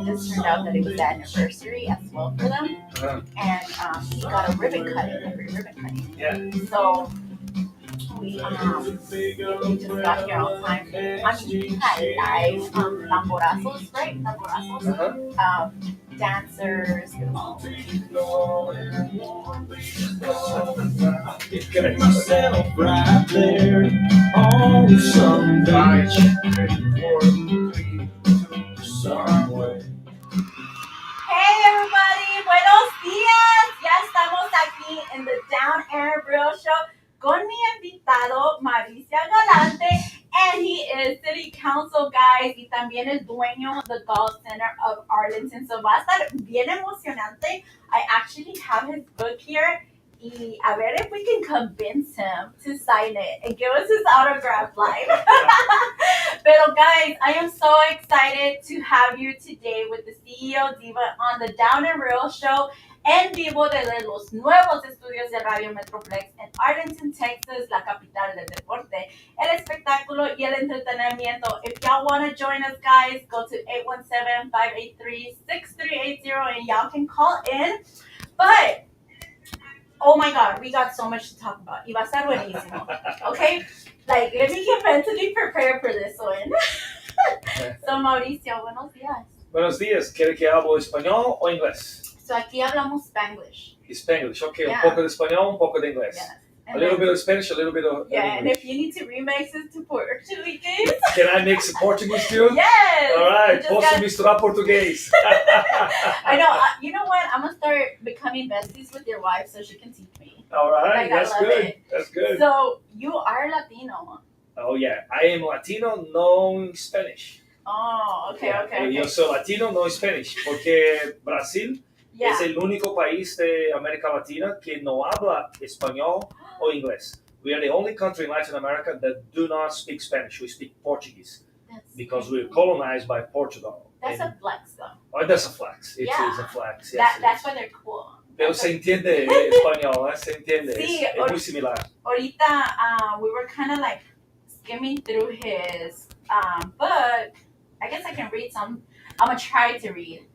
just turned out that it was the anniversary as well for them, and he got a ribbon cutting, a free ribbon cutting. Yeah. So we just got here on time. I mean, we had live tamborazos, right? Tamborazos. Dancers. Get myself right there on some beach. Hey everybody, buenos días. Ya estamos aquí en the Down Air Real Show con mi invitado Mauricio Galante, and he is City Council, guys, y también el dueño the Golf Center of Arlington. So va a estar bien emocionante. I actually have his book here. Y a ver if we can convince him to sign it and give us his autograph live. Pero guys, I am so excited to have you today with the CEO Diva on the Down and Real Show en vivo desde los nuevos estudios de Radio Metroplex en Arlington, Texas, la capital del deporte, el espectáculo y el entretenimiento. If y'all want to join us, guys, go to 817-583-6380 and y'all can call in. But oh my God, we got so much to talk about. Y va a estar buenísimo. Okay? Like, let me get mentally prepared for this one. So, Mauricio, buenos días. Buenos días. ¿Quiere que hablo español o inglés? So, aquí hablamos Spanglish. Spanglish. Okay, Yeah. un poco de español, un poco de inglés. Yes. A little bit of Spanish, a little bit of Yeah, and English. if you need to remix it to Portuguese. Can I mix Portuguese too? Yes. All right, You just posso gotta- misturar português. I know. You know what? I'm going to start becoming besties with your wife so she can teach me. All right, Like, I that's love good. it. That's good. So, you are Latino. Oh yeah, I am Latino, no Spanish. Oh, okay, Yeah, okay. Yo soy Latino, no Spanish, porque Brasil Yeah. es el único país de América Latina que no habla español o inglés. We are the only country in Latin America that do not speak Spanish. We speak Portuguese That's because we were colonized by Portugal. That's And- a flex, though. oh, that's a flex. It Yeah. is a flex. Yes, it That's is. why they're cool. Pero se entiende español, ¿eh? Se entiende. Sí, es muy similar. Ahorita, we were kind of like skimming through his book. I guess I can read some. I'm gonna try to read.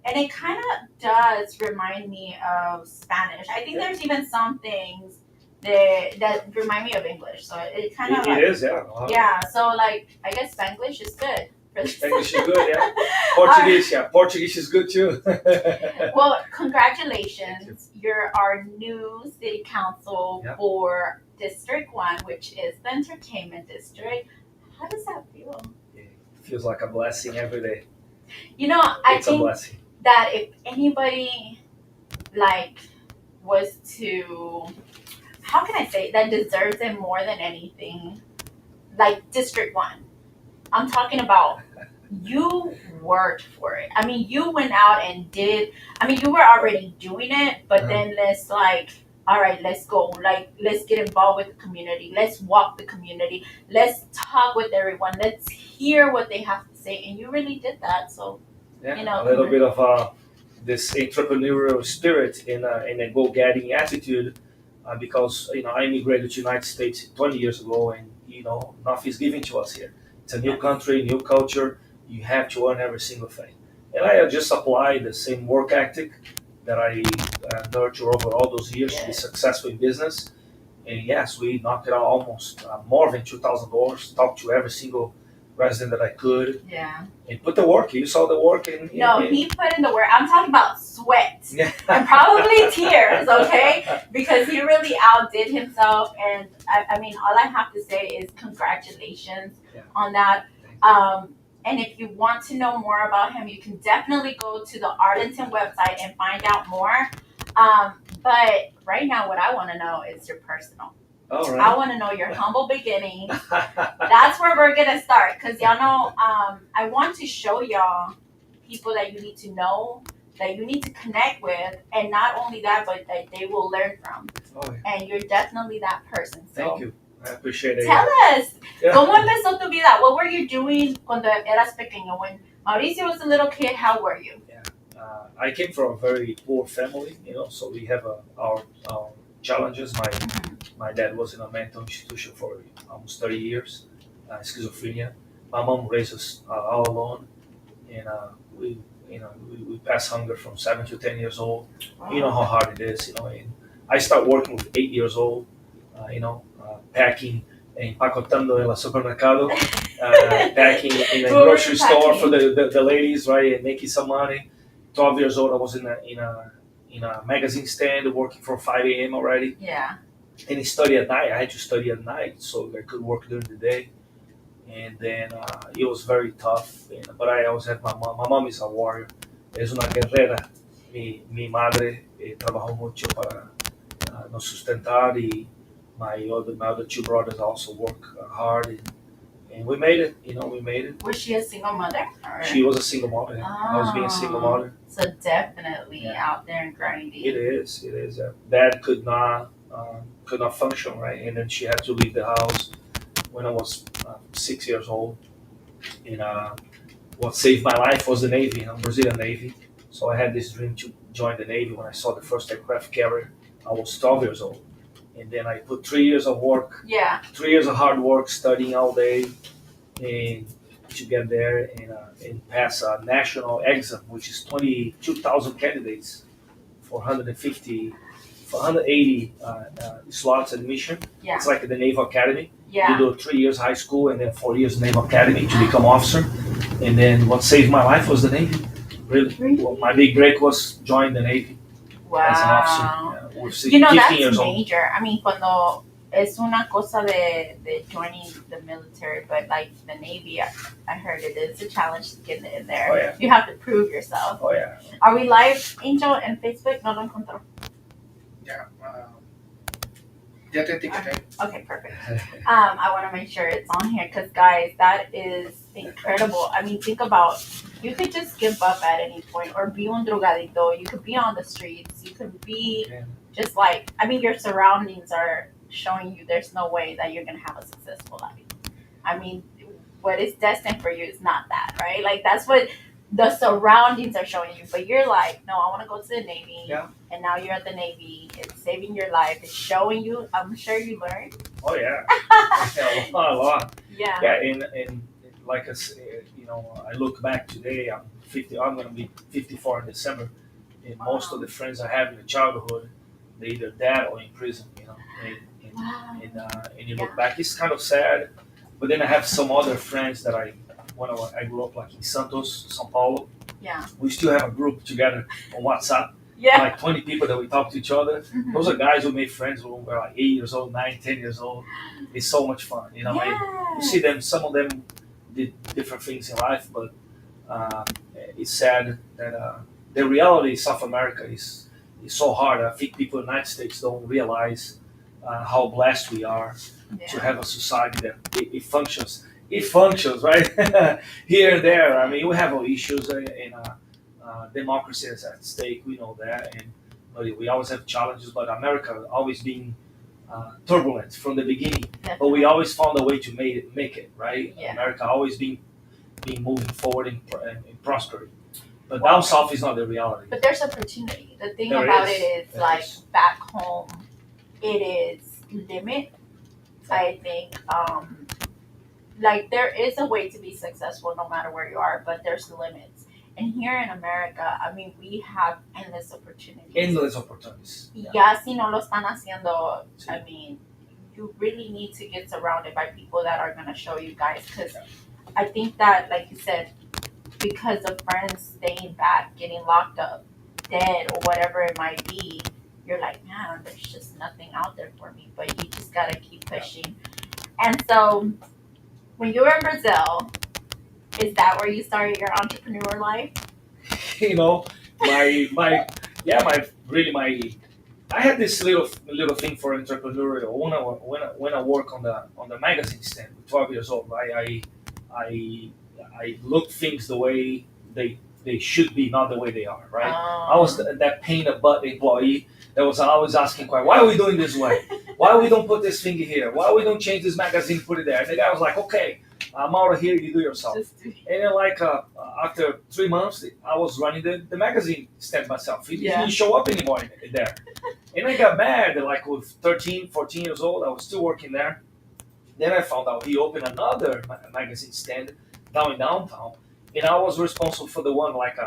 And it kind of does remind me of Spanish. I think there's even some things that remind me of English. So it kind of It like, is, yeah. yeah. So like, I guess Spanglish is good. For this. English is good, yeah. Portuguese, yeah. Portuguese is good too. Well, congratulations. You're our new city council Yeah. for District 1, which is the entertainment district. How does that feel? It feels like a blessing every day. You know, I It's a think blessing. that if anybody like was to, how can I say, that deserves it more than anything, like District 1. I'm talking about you worked for it. I mean, you went out and did, I mean, you were already doing it, but then let's like, all right, let's go. Like, let's get involved with the community. Let's walk the community. Let's talk with everyone. Let's hear what they have to say. And you really did that. So, Yeah, you know, a little bit of this entrepreneurial spirit in a go-getting attitude, because I immigrated to the United States 20 years ago, and nothing is given to us here. It's a new country, new culture. You have to earn every single thing, and I just apply the same work ethic that I nurture over all those years to be successful in business. And yes, we knocked it out almost more than 2,000 doors. Talked to every single resident that I could. yeah. And put the work. You saw the work. No, he put in the work. I'm talking about sweat and probably tears, okay? Because he really outdid himself. And I mean, all I have to say is congratulations on that. And if you want to know more about him, you can definitely go to the Arlington website and find out more. But right now, what I want to know is your personal. All I right. want to know your humble beginnings. That's where we're gonna start, because y'all know I want to show y'all people that you need to know, that you need to connect with, and not only that, but that they will learn from. Oh, yeah. And you're definitely that person. So Thank you. I appreciate it. tell us, Yeah. ¿cómo empezó tu vida? What were you doing cuando eras pequeño? When Mauricio was a little kid, how were you? I came from a very poor family, so we have our challenges. My dad was in a mental institution for almost 30 years, schizophrenia. My mom raised us all alone, and we pass hunger from 7 to 10 years old. You know how hard it is, And I start working with 8 years old, packing, empacotando en el supermercado, packing in a grocery store for the ladies, right, and making some money. 12 years old, I was in a magazine stand working from 5 a.m. already. Yeah. And I study at night. I had to study at night so I could work during the day. And then it was very tough. But I always had my mom. My mom is a warrior. Es una guerrera. Mi madre trabajó mucho para nos sustentar, y my other two brothers also work hard, and we made it. We made it. Was she a single mother? Or? She was a single mother. I was being a single mother. So definitely out there and grinding. It is. Dad could not function, right, and then she had to leave the house when I was 6 years old. And what saved my life was the Navy, Brazilian Navy. So I had this dream to join the Navy when I saw the first aircraft carrier. I was 12 years old. And then I put 3 years of work, 3 years of hard work, studying all day, and to get there and pass a national exam, which is 22,000 candidates for 180 slots admission. Yeah. It's like the Naval Academy. Yeah. You do 3 years high school and then 4 years Naval Academy to become officer. And then what saved my life was the Navy. Really? Well, my big break was join the Navy as an officer. With 15 that's years major. Old. I mean, cuando es una cosa de joining the military, but like the Navy, I heard it is a challenge to get in there. Oh, yeah. You have to prove yourself. Oh, yeah. Are we live, Angel, and Facebook? No lo encontró. Yeah. Ya te etiqueté. Okay, perfect. I want to make sure it's on here because, guys, that is incredible. I mean, think about, you could just give up at any point or be un drogadito. You could be on the streets. You could be just like, I mean, your surroundings are showing you there's no way that you're going to have a successful life. I mean, what is destined for you is not that, right? Like, that's what the surroundings are showing you. But you're like, no, I want to go to the Navy. Yeah. And now you're at the Navy. It's saving your life. It's showing you. I'm sure you learned. Oh, yeah. A lot. Yeah. Yeah, and like I look back today, I'm 50. I'm going to be 54 in December. And most of the friends I have in the childhood, they either dead or in prison, And you look back, it's kind of sad. But then I have some other friends that when I grew up, like in Santos, São Paulo. Yeah. We still have a group together on WhatsApp. Yeah. Like 20 people that we talk to each other. Mm-hmm. Those are guys who made friends when we were like 8 years old, 9, 10 years old. It's so much fun, Yeah. And you see them, some of them did different things in life, but it's sad that the reality in South America is so hard. I think people in the United States don't realize how blessed we are to have a society that it functions. It functions, right? Here and there. I mean, we have our issues, and democracy is at stake. We know that, but we always have challenges. But America always been turbulent from the beginning. Definitely. But we always found a way to make it, right? Yeah. America always been moving forward in prospering. But down south is not the reality. But there's opportunity. The thing There about is. it is, There like, is. back home, it is limit. I think, like, there is a way to be successful no matter where you are, but there's limits. And here in America, I mean, we have endless opportunities. Endless opportunities. Ya si no lo están haciendo, Sí. I mean, you really need to get surrounded by people that are going to show you guys. Because I think that, like you said, because of friends staying back, getting locked up, dead, or whatever it might be, you're like, man, there's just nothing out there for me. But you just got to keep pushing. And so, when you were in Brazil, is that where you started your entrepreneur life? I had this little thing for entrepreneurial when I work on the magazine stand. 12 years old, I look things the way they should be, not the way they are, right? I was that pain in the butt employee that was always asking, why are we doing this way? Why we don't put this thing here? Why we don't change this magazine, put it there? And the guy was like, okay, I'm out of here, you do yourself. And then after 3 months, I was running the magazine stand myself. He didn't show up anymore in there. And I got mad, like with 13, 14 years old, I was still working there. Then I found out he opened another magazine stand down in downtown. and I was responsible for the one like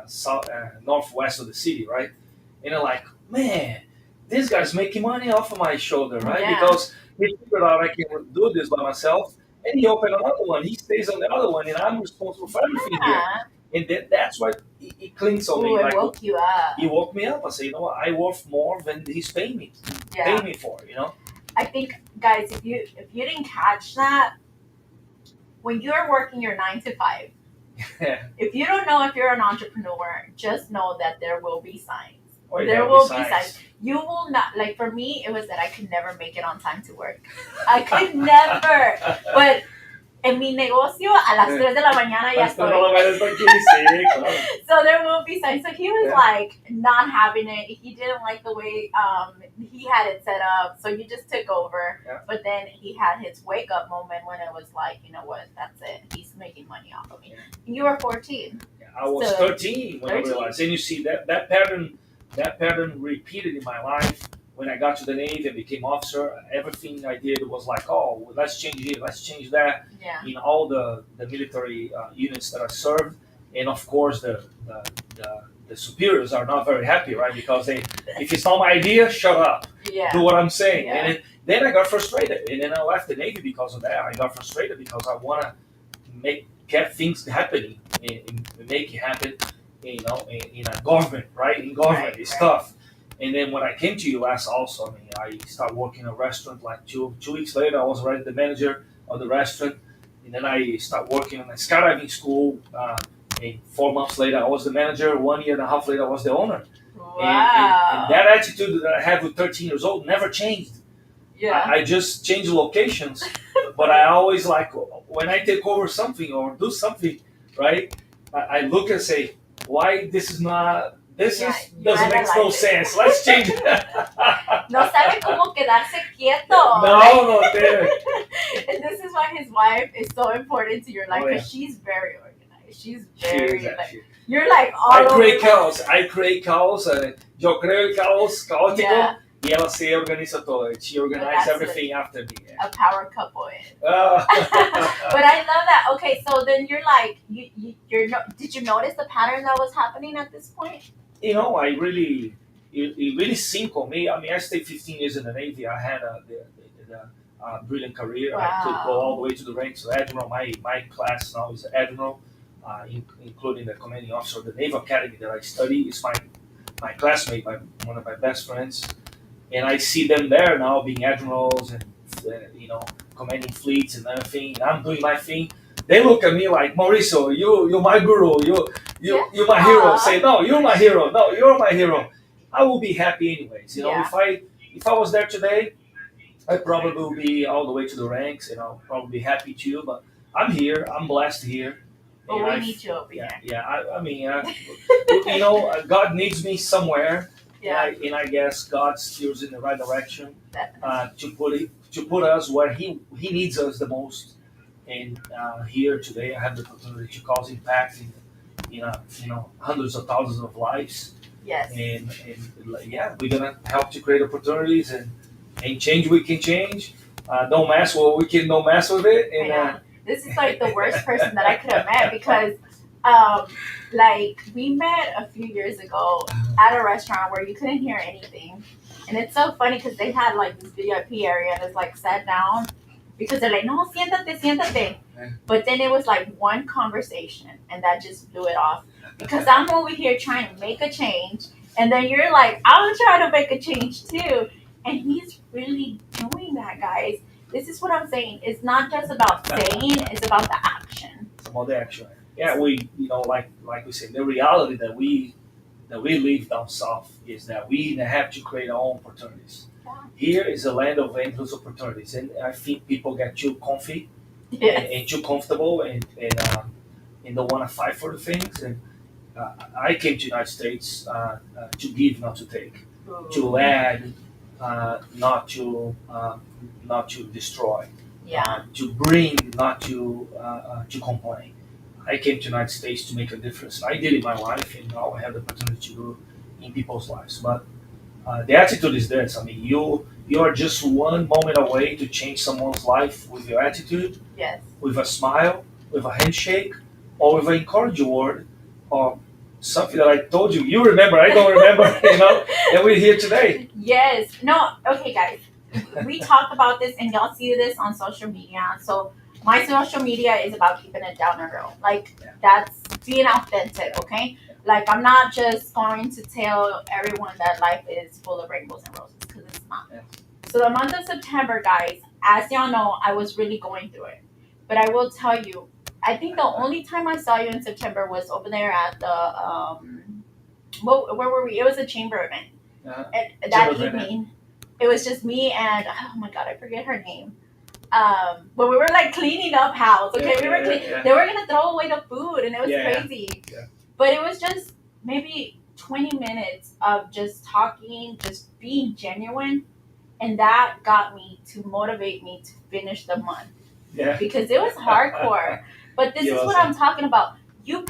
south northwest of the city, right? And I'm like, man, this guy's making money off of my shoulder, right? Yeah. Because he figured out I can do this by myself, and he opened another one. He stays on the other one, and I'm responsible for everything here. Yeah. And that's why it clings on me. Ooh, it Like woke you up. he woke me up. I say, you know what? I worth more than he's paying me. Yeah. Pay me for, you know. I think, guys, if you didn't catch that, when you're working your 9 to 5, if you don't know if you're an entrepreneur, just know that there will be signs. Or There will be signs. You will not, like for me, it was that I could never make it on time to work. I could never. But en mi negocio, a las 3 de la mañana ya estoy. So there will be signs. So he was like not having it. He didn't like the way he had it set up. So you just took over. Yeah. But then he had his wake up moment when it was like, you know what, that's it. He's making money off of me. Yeah. You were 14. Yeah, I was So, 13 when 13? I realized. And you see that pattern repeated in my life. When I got to the Navy and became officer, everything I did was like, oh, well, let's change it, let's change that. Yeah. In all the military units that I served, and of course the superiors are not very happy, right? Because if it's not my idea, shut up, Yeah. do what I'm saying. Yeah. And then I got frustrated, and then I left the Navy because of that. I got frustrated because I want to get things happening and make it happen, you know, in a government, right? In government, it's tough. And then when I came to US also, I mean, I started working in a restaurant. Like two weeks later, I was already the manager of the restaurant. And then I started working in a skydiving school. And 4 months later, I was the manager. 1 year and a half later, I was the owner. Wow. And that attitude that I had with 13 years old never changed. Yeah. I just changed locations. But I always like, when I take over something or do something, right? I look and say, why this is not... doesn't make no sense. Let's change it. No sabe cómo quedarse quieto. No, dude. And this is why his wife is so important to your life, Oh, yeah. because she's very organized. She's She very is like, actually. you're like all I over. create chaos. Yo creo el caos caótico. Yeah. Y ela se organiza todo. She organizes That's everything after me. A power couple. Uh, But I love that. Okay, so then you're like, did you notice the pattern that was happening at this point? you know, it really sink on me. I mean, I stayed 15 years in the Navy. I had the brilliant career. I could go all the way to the ranks of admiral. My class now is admiral, including the commanding officer of the Naval Academy that I study. Is my classmate, one of my best friends, and I see them there now being admirals and you know, commanding fleets and everything. And I'm doing my thing. They look at me like, Mauricio, you're my guru. You're my hero. Say, no, you're my hero. No, you're my hero. I will be happy anyways. You know, if I was there today, I probably will be all the way to the ranks, and I'll probably be happy too. But I'm here. I'm blessed here. But And we I- need you over here. Yeah. I mean, you know, God needs me somewhere, Yeah. and I guess God steers in the right direction Definitely. to put us where He needs us the most. And here today, I have the opportunity to cause impact in you know, hundreds of thousands of lives. Yes. And yeah, we're gonna help to create opportunities and change. We can change. Don't mess with what we can. Don't mess with it. I And know. This is like the worst person that I could have met, because like we met a few years ago at a restaurant where you couldn't hear anything. And it's so funny because they had like this VIP area and it's like sat down, because they're like, no, siéntate. But then it was like one conversation and that just blew it off, because I'm over here trying to make a change, and then you're like, I'm trying to make a change too. And he's really doing that, guys. This is what I'm saying. It's not just about saying, it's about the action. some other action. Yeah, we like we said, the reality that we live down south is that we have to create our own opportunities. Yeah. Here is a land of endless opportunities, and I think people get too comfy Yes. and too comfortable and don't want to fight for the things. And I came to the United States to give, not to take, to add, not to destroy, Yeah. to bring, not to complain. I came to the United States to make a difference. I did in my life, and now I have the opportunity to do in people's lives. But the attitude is this. I mean, you are just one moment away to change someone's life with your attitude, Yes. with a smile, with a handshake, or with an encouraging word, or something that I told you. You remember, I don't remember, and we're here today. Yes. No. Okay, guys. We talk about this, and y'all see this on social media. So my social media is about keeping it down the road. Like that's being authentic. Okay. Like I'm not just going to tell everyone that life is full of rainbows and roses because it's not. Yeah. So the month of September, guys, as y'all know, I was really going through it. But I will tell you, I think the only time I saw you in September was over there at the where were we? It was a chamber event. And that evening, it was just me and oh my god, I forget her name. But we were like cleaning up house. Okay, we were cleaning. They were gonna throw away the food, and it was crazy. Yeah. But it was just maybe 20 minutes of just talking, just being genuine, and that got me to motivate me to finish the month. Yeah. Because it was hardcore. But this is what I'm talking about. You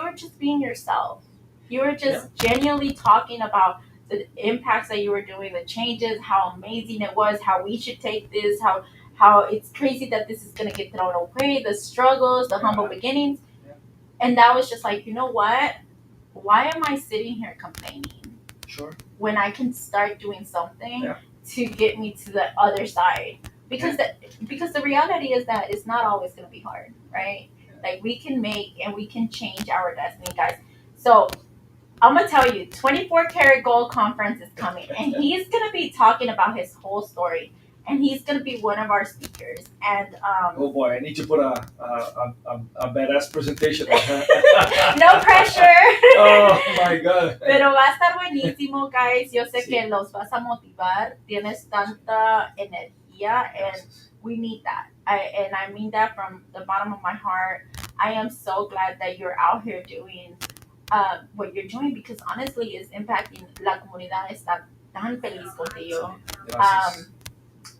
were just being yourself. You were just genuinely talking about the impacts that you were doing, the changes, how amazing it was, how we should take this, how it's crazy that this is gonna get thrown away, the struggles, the humble beginnings. Yeah. And that was just like, you know what? Why am I sitting here complaining? Sure. When I can start doing something to get me to the other side. Because the reality is that it's not always gonna be hard, right? Like we can make and we can change our destiny, guys. So I'm gonna tell you, 24 Karat Gold Conference is coming, and he's gonna be talking about his whole story, and he's gonna be one of our speakers. And oh boy, I need to put a badass presentation. no pressure. Oh my god. Pero va a estar buenísimo, guys. Yo sé que los vas a motivar. Tienes tanta energía, and we need that. And I mean that from the bottom of my heart. I am so glad that you're out here doing what you're doing, because honestly it's impacting la comunidad. Está tan feliz contigo.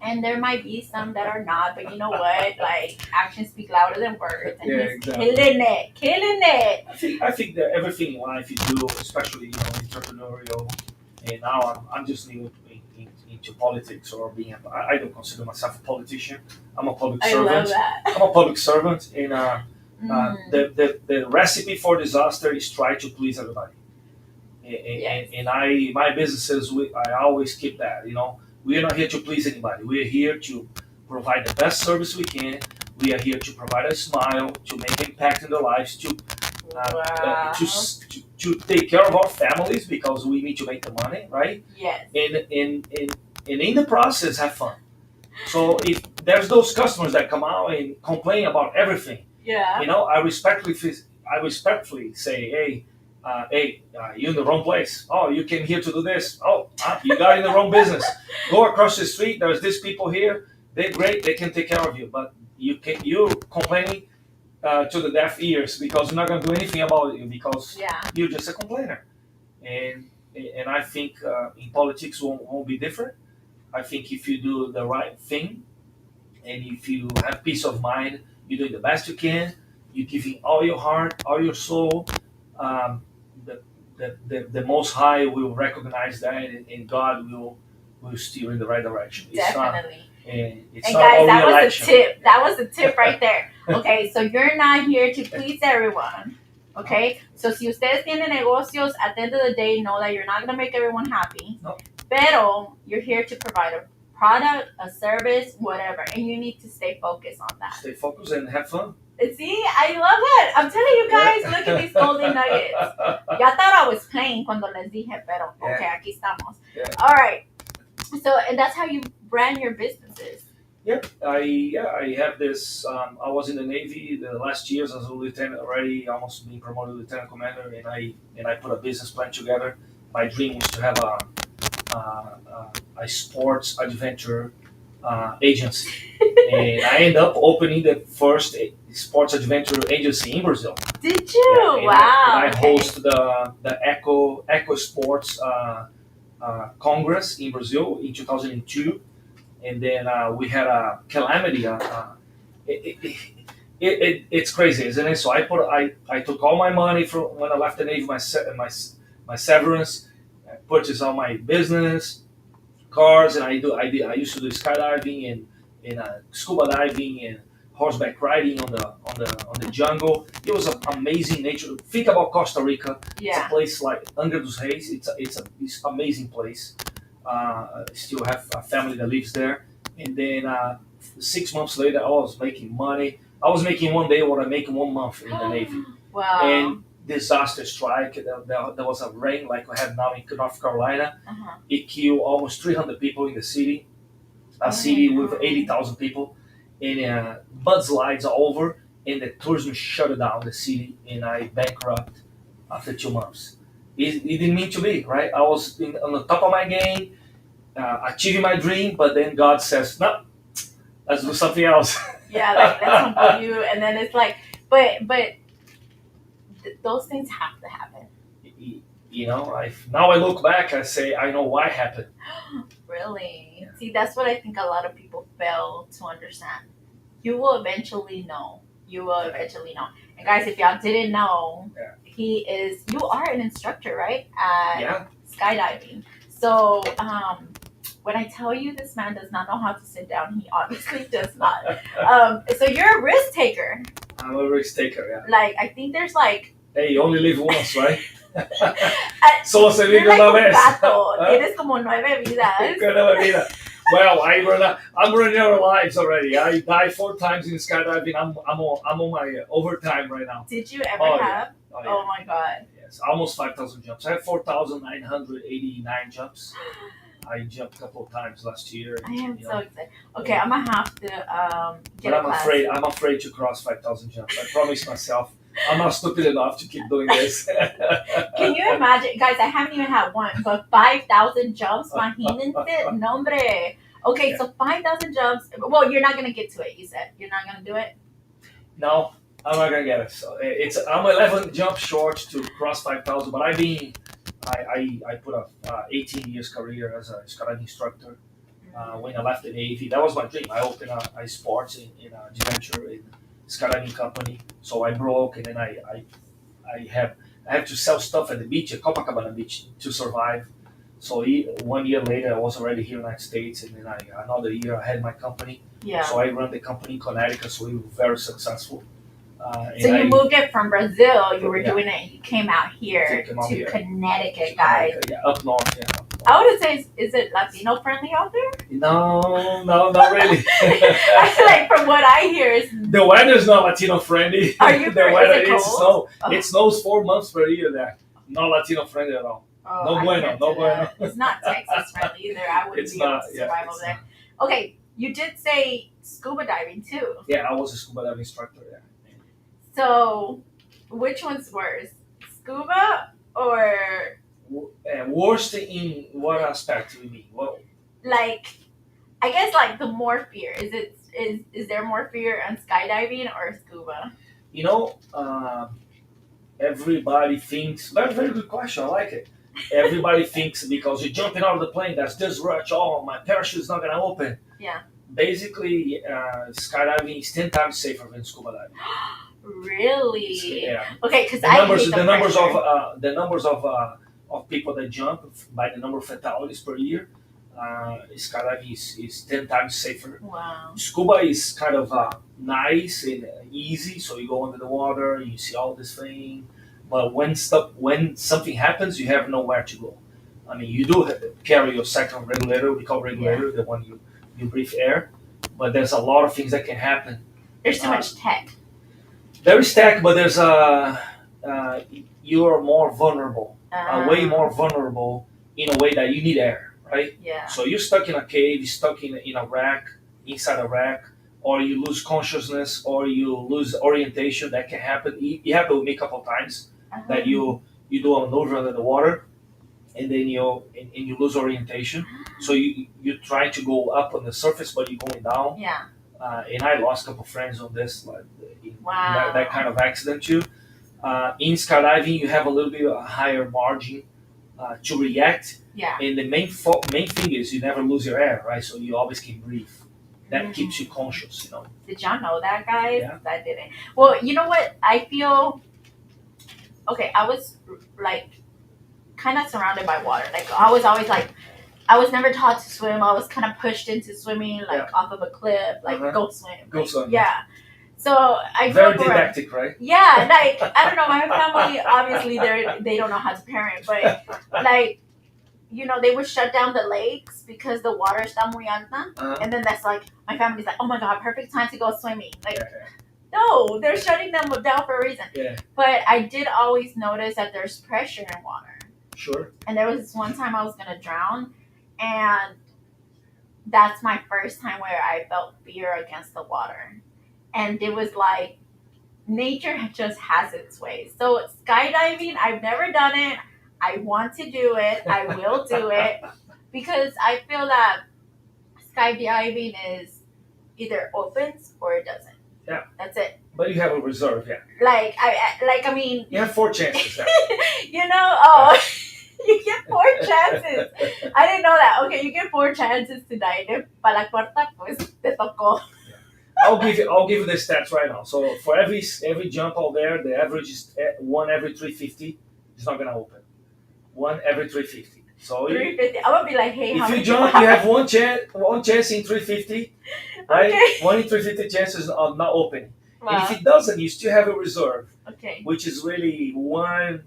And there might be some that are not, but you know what? Like actions speak louder than words, and he's killing it. I think that everything in life you do, especially entrepreneurial, and now I'm just new into politics or being. I don't consider myself a politician. I'm a public servant. I love that. I'm a public servant, and the recipe for disaster is try to please everybody. And my businesses, I always keep that. We are not here to please anybody. We are here to provide the best service we can. We are here to provide a smile, to make impact in their lives, to take care of our families, because we need to make the money, right? Yes. And in the process, have fun. So if there's those customers that come out and complain about everything, I respectfully say, hey, you're in the wrong place. Oh, you came here to do this. Oh, you got in the wrong business. Go across the street. There's these people here. They're great. They can take care of you. But you're complaining to the deaf ears, because you're not going to do anything about it, because you're just a complainer. And I think in politics won't be different. I think if you do the right thing, and if you have peace of mind, you're doing the best you can. You're giving all your heart, all your soul. The Most High will recognize that, and God will steer in the right direction. Definitely. And guys, that was a tip. That was a tip right there. Okay, so you're not here to please everyone. Okay, so si ustedes tienen negocios, at the end of the day, know that you're not going to make everyone happy. No. Pero you're here to provide a product, a service, whatever, and you need to stay focused on that. Stay focused and have fun. See, I love it. I'm telling you guys, look at these golden nuggets. Ya thought I was playing cuando les dije, pero okay, aquí estamos. Yeah. All right. So, and that's how you brand your businesses. Yep. I have this. I was in the Navy the last years as a lieutenant already, almost being promoted to lieutenant commander, and I put a business plan together. My dream was to have a sports adventure agency, and I ended up opening the first sports adventure agency in Brazil. Did you? And wow. I host the Eco Sports Congress in Brazil in 2002, and then we had a calamity. It's crazy, isn't it? So I took all my money from when I left the Navy, my severance, I purchased all my business, cars, and I used to do skydiving and scuba diving horseback riding on the jungle. It was an amazing nature. Think about Costa Rica. It's a Yeah. place like Angra dos Reis. It's amazing place. Still have a family that lives there. And then 6 months later, I was making money. I was making one day what I make in 1 month in the Navy. Wow. And disaster strike. There was a rain like we have now in North Carolina. Uh-huh. It killed almost 300 people in the city. Oh A city my with God. 80,000 people. And mudslides are over, and the tourism shut down the city, and I bankrupt after 2 months. It didn't mean to be, right? I was on the top of my game, achieving my dream, but then God says, no, let's do something else. Yeah, like that's on you, and then it's like, but those things have to happen. You know, now I look back, I say, I know why it happened. Really? Yeah. See, that's what I think a lot of people fail to understand. You will eventually know. You will eventually know. And guys, if y'all didn't know, Yeah. you are an instructor, right? At Yeah. skydiving. So, when I tell you this man does not know how to sit down, he obviously does not. So you're a risk taker. I'm a risk taker, yeah. Like, I think there's like, Hey, you only live once, right? uh, Solo se you're vive like una un vez. gato. Tienes como 9 vidas. Good of a vida. Well, I'm running out of lives already. I died 4 times in skydiving. I'm on my overtime right now. Did you ever Oh, yeah. have? Oh, yeah. Oh my God. Yes, almost 5,000 jumps. I have 4,989 jumps. I jumped a couple of times last year. I am you so know. excited. Okay, I'm gonna have to get But a I'm class. afraid to cross 5,000 jumps. I promised myself I'm not stupid enough to keep doing this. Can you imagine, guys? I haven't even had one, but 5,000 jumps, imagínense, nombre. Okay, Yeah. so 5,000 jumps. Well, you're not gonna get to it. You said you're not gonna do it. No, I'm not gonna get it. So I'm 11 jumps short to cross 5,000. But I put a 18 years career as a skydiving instructor. When I left the Navy, that was my dream. I opened a sports in a venture in skydiving company. So I broke, and then I have to sell stuff at the beach, at Copacabana Beach, to survive. So 1 year later, I was already here in the United States, and then another year I had my company. Yeah. So I run the company in Connecticut, so we were very successful. So you moved it from Brazil. You were Yeah. doing it. You came out here Came out to here. Connecticut, guys. Yeah, up north. Yeah. I would say, is it Latino friendly out there? No, not really. I feel like from what I hear is. The weather's not Latino friendly. Are you? The Is weather it is cold? snow. Oh. It snows 4 months per year there. Not Latino friendly at all. Oh, No I bueno, can't no do that. bueno. It's not Texas friendly either. I wouldn't It's be able not. to Yeah, survive it's over there. not. Okay, you did say scuba diving too. Yeah, I was a scuba diving instructor there. So, which one's worse, scuba or Worst in what aspect do you mean? Well, like? I guess like the more fear is there more fear on skydiving or scuba? you know, everybody thinks. That's a very good question. I like it. Everybody thinks because you're jumping out of the plane, that's this rush. Oh, my parachute's not gonna open. Yeah. Basically, skydiving is 10 times safer than scuba diving. Really? Yeah. Okay, because The I numbers, hate the numbers pressure. of the numbers of people that jump by the number of fatalities per year. Skydiving is 10 times safer. Wow. Scuba is kind of nice and easy, so you go under the water, you see all this thing. But when something happens, you have nowhere to go. I mean, you do carry your second regulator. We call regulator the one you breathe air. But there's a lot of things that can happen. There's too much tech. There is tech, but there's you are more vulnerable, way more vulnerable in a way that you need air, right? Yeah. So you're stuck in a cave, you're stuck in a rack, inside a rack, or you lose consciousness, or you lose orientation. That can happen. It happened with me a couple of times that you do a maneuver under the water, and then you lose orientation. So you try to go up on the surface, but you're going down. Yeah. And I lost a couple of friends on this, like Wow. that kind of accident too. In skydiving, you have a little bit of a higher margin to react. Yeah. And the main thing is you never lose your air, right? So you always can breathe. That keeps you conscious, you know. Did y'all know that, guys? Yeah. I didn't. Well, you know what? I feel. Okay, I was like kind of surrounded by water. Like I was always like, I was never taught to swim. I was kind of pushed into swimming, like off of a cliff, like go swim. Go Like, swim. Yeah. So I grew Very up around. didactic, right? Yeah, like I don't know, my family obviously they don't know how to parent, but like they would shut down the lakes because the water está muy alta, and then that's like my family's like, oh my god, perfect time to go swimming. Like, no, they're shutting them down for a reason. Yeah. But I did always notice that there's pressure in water. Sure. And there was this one time I was gonna drown, and that's my first time where I felt fear against the water, and it was like nature just has its way. So skydiving, I've never done it. I want to do it. I will do it because I feel that skydiving is either opens or it doesn't. Yeah. That's it. But you have a reserve, yeah. I mean. You have 4 chances. Yeah. You get 4 chances. I didn't know that. Okay, you get 4 chances to die. Para la cuarta, pues te tocó. I'll give you the stats right now. So for every jump out there, the average is 1 every 350. It's not gonna open. 1 every 350. So 350. I'm gonna be like, hey, if you jump, you have one chance in 350, right? Okay. 1 in 350 chances of not opening. Wow. And if it doesn't, you still have a reserve. Okay. Which is really one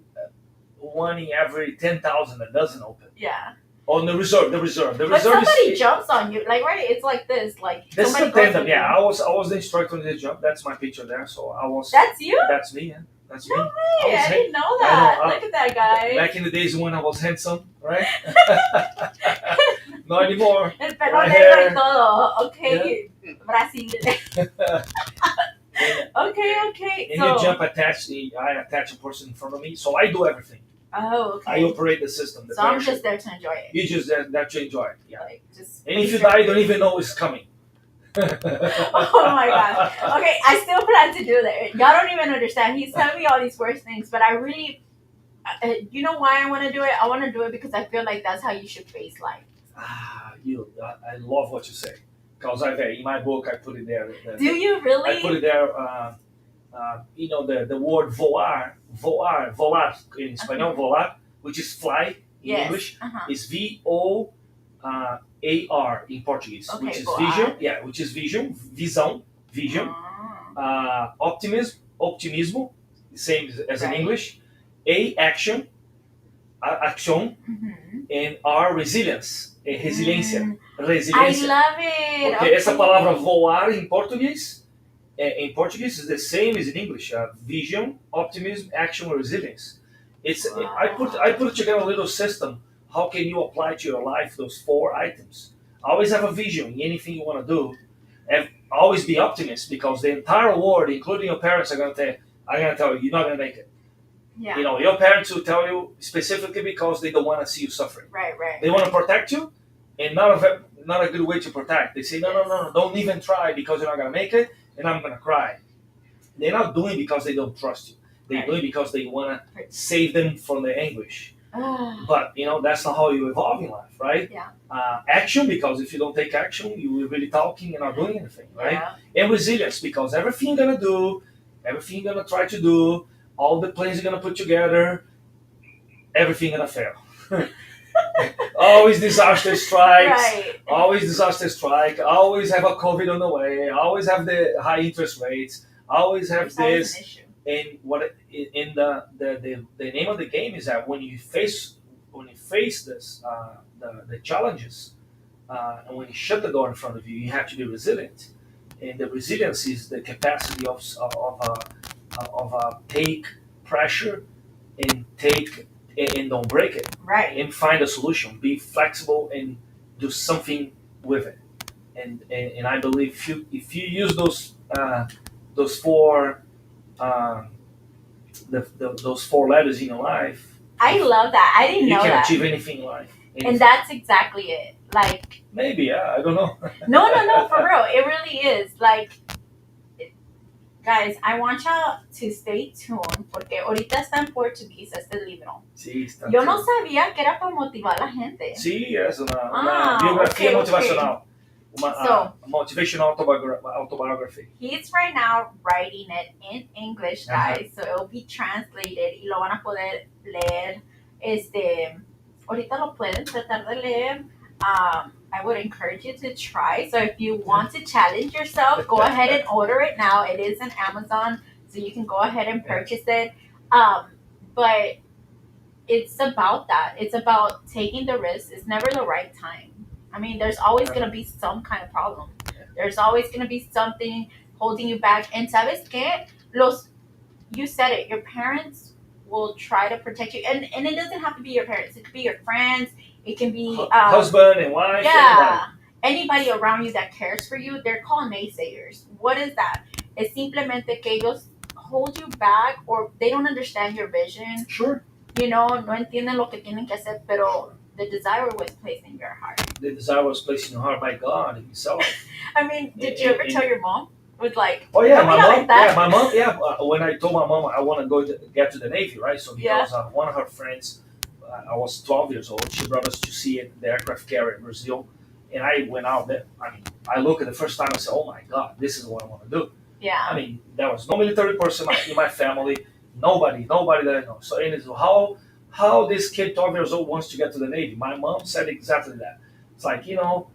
in every 10,000 that doesn't open. Yeah. On the reserve. The But reserve somebody jumps on you, like right? It's like this, like This is somebody a tandem. goes Yeah, I was the instructor in the jump. That's my picture there. So I was. That's you? That's me. Yeah, that's me. No way! I didn't know that. Look at that guy. Back in the days when I was handsome, right? Not anymore. El pelo Right negro here. y todo. Okay, Brasil. Okay. And So. you jump I attach a person in front of me, so I do everything. Oh, okay. I operate the system. So I'm just there to enjoy it. You just there to enjoy it. Yeah. Like, just. And if you die, you don't even know it's coming. Oh my god. Okay, I still plan to do that. Y'all don't even understand. He's telling me all these worst things, but I really, you know why I want to do it? I want to do it because I feel like that's how you should face life. I love what you say. Because in my book, I put it there. Do you really? I put it there, the word volar in Spanish, volar, which is fly in English, is VOAR in Portuguese, Okay, which is voar. vision. Yeah, which is vision, visão, vision. Optimismo, the same as in English. Action, action, and R, resilience, resiliência. Resiliência. I love it. Porque essa palavra voar em português is the same as in English. Vision, optimism, action, resilience. I put together a little system. How can you apply to your life those 4 items? Always have a vision in anything you want to do, and always be optimist because the entire world, including your parents, are gonna tell you you're not gonna make it. Yeah. Your parents will tell you specifically because they don't want to see you suffering. Right. They want to protect you, and not a good way to protect. They say, no, don't even try because you're not going to make it, and I'm going to cry. They're not doing it because they don't trust you. They're doing it because they want to save them from the anguish. But, that's not how you evolve in life, right? Yeah. Action, because if you don't take action, you will really talking and not doing anything, right? Yeah. And resilience, because everything you're going to do, everything you're going to try to do, all the plans you're going to put together, everything going to fail. Always disaster strikes. Right. Always disaster strike. Always have a COVID on the way. Always have the high interest rates. Always have this. And the name of the game is that when you face this the challenges, and when you shut the door in front of you, you have to be resilient. And the resilience is the capacity of take pressure and don't break it. Right. And find a solution. Be flexible and do something with it. And I believe if you use those 4 those 4 letters in your life, I love that. I didn't know that. You can achieve anything in life. And that's exactly it. Like. Maybe, I don't know. No, for real. It really is. Like, guys, I want y'all to stay tuned porque ahorita está en portugués este libro. Sí, está. Yo no sabía que era para motivar a la gente. Sí, es una biografía motivacional. So, motivational autobiography. He's right now writing it in English, guys. So it'll be translated y lo van a poder leer. Ahorita lo pueden tratar de leer. I would encourage you to try. So if you want to challenge yourself, go ahead and order it now. It is on Amazon, so you can go ahead and purchase it. But it's about that. It's about taking the risk. It's never the right time. I mean, there's always going to be some kind of problem. There's always going to be something holding you back. And sabes que you said it. Your parents will try to protect you, and it doesn't have to be your parents. It could be your friends. It can be husband and wife. yeah, anybody around you that cares for you. They're called naysayers. What is that? Es simplemente que ellos hold you back, or they don't understand your vision. Sure. You know, no entienden lo que tienen que hacer, pero the desire was placed in your heart. The desire was placed in your heart by God Himself. I mean, did you ever tell your mom? With like, oh yeah, my mom. Yeah, my mom. Yeah, when I told my mom I want to go get to the Navy, right? So because one of her friends, I was 12 years old. She brought us to see it, the aircraft carrier in Brazil, and I went out there. I mean, I looked at the first time. I said, "Oh my God, this is what I want to do." Yeah. I mean, there was no military person in my family. Nobody that I know. So, and it's how this kid, 12 years old, wants to get to the Navy. My mom said exactly that. It's like, to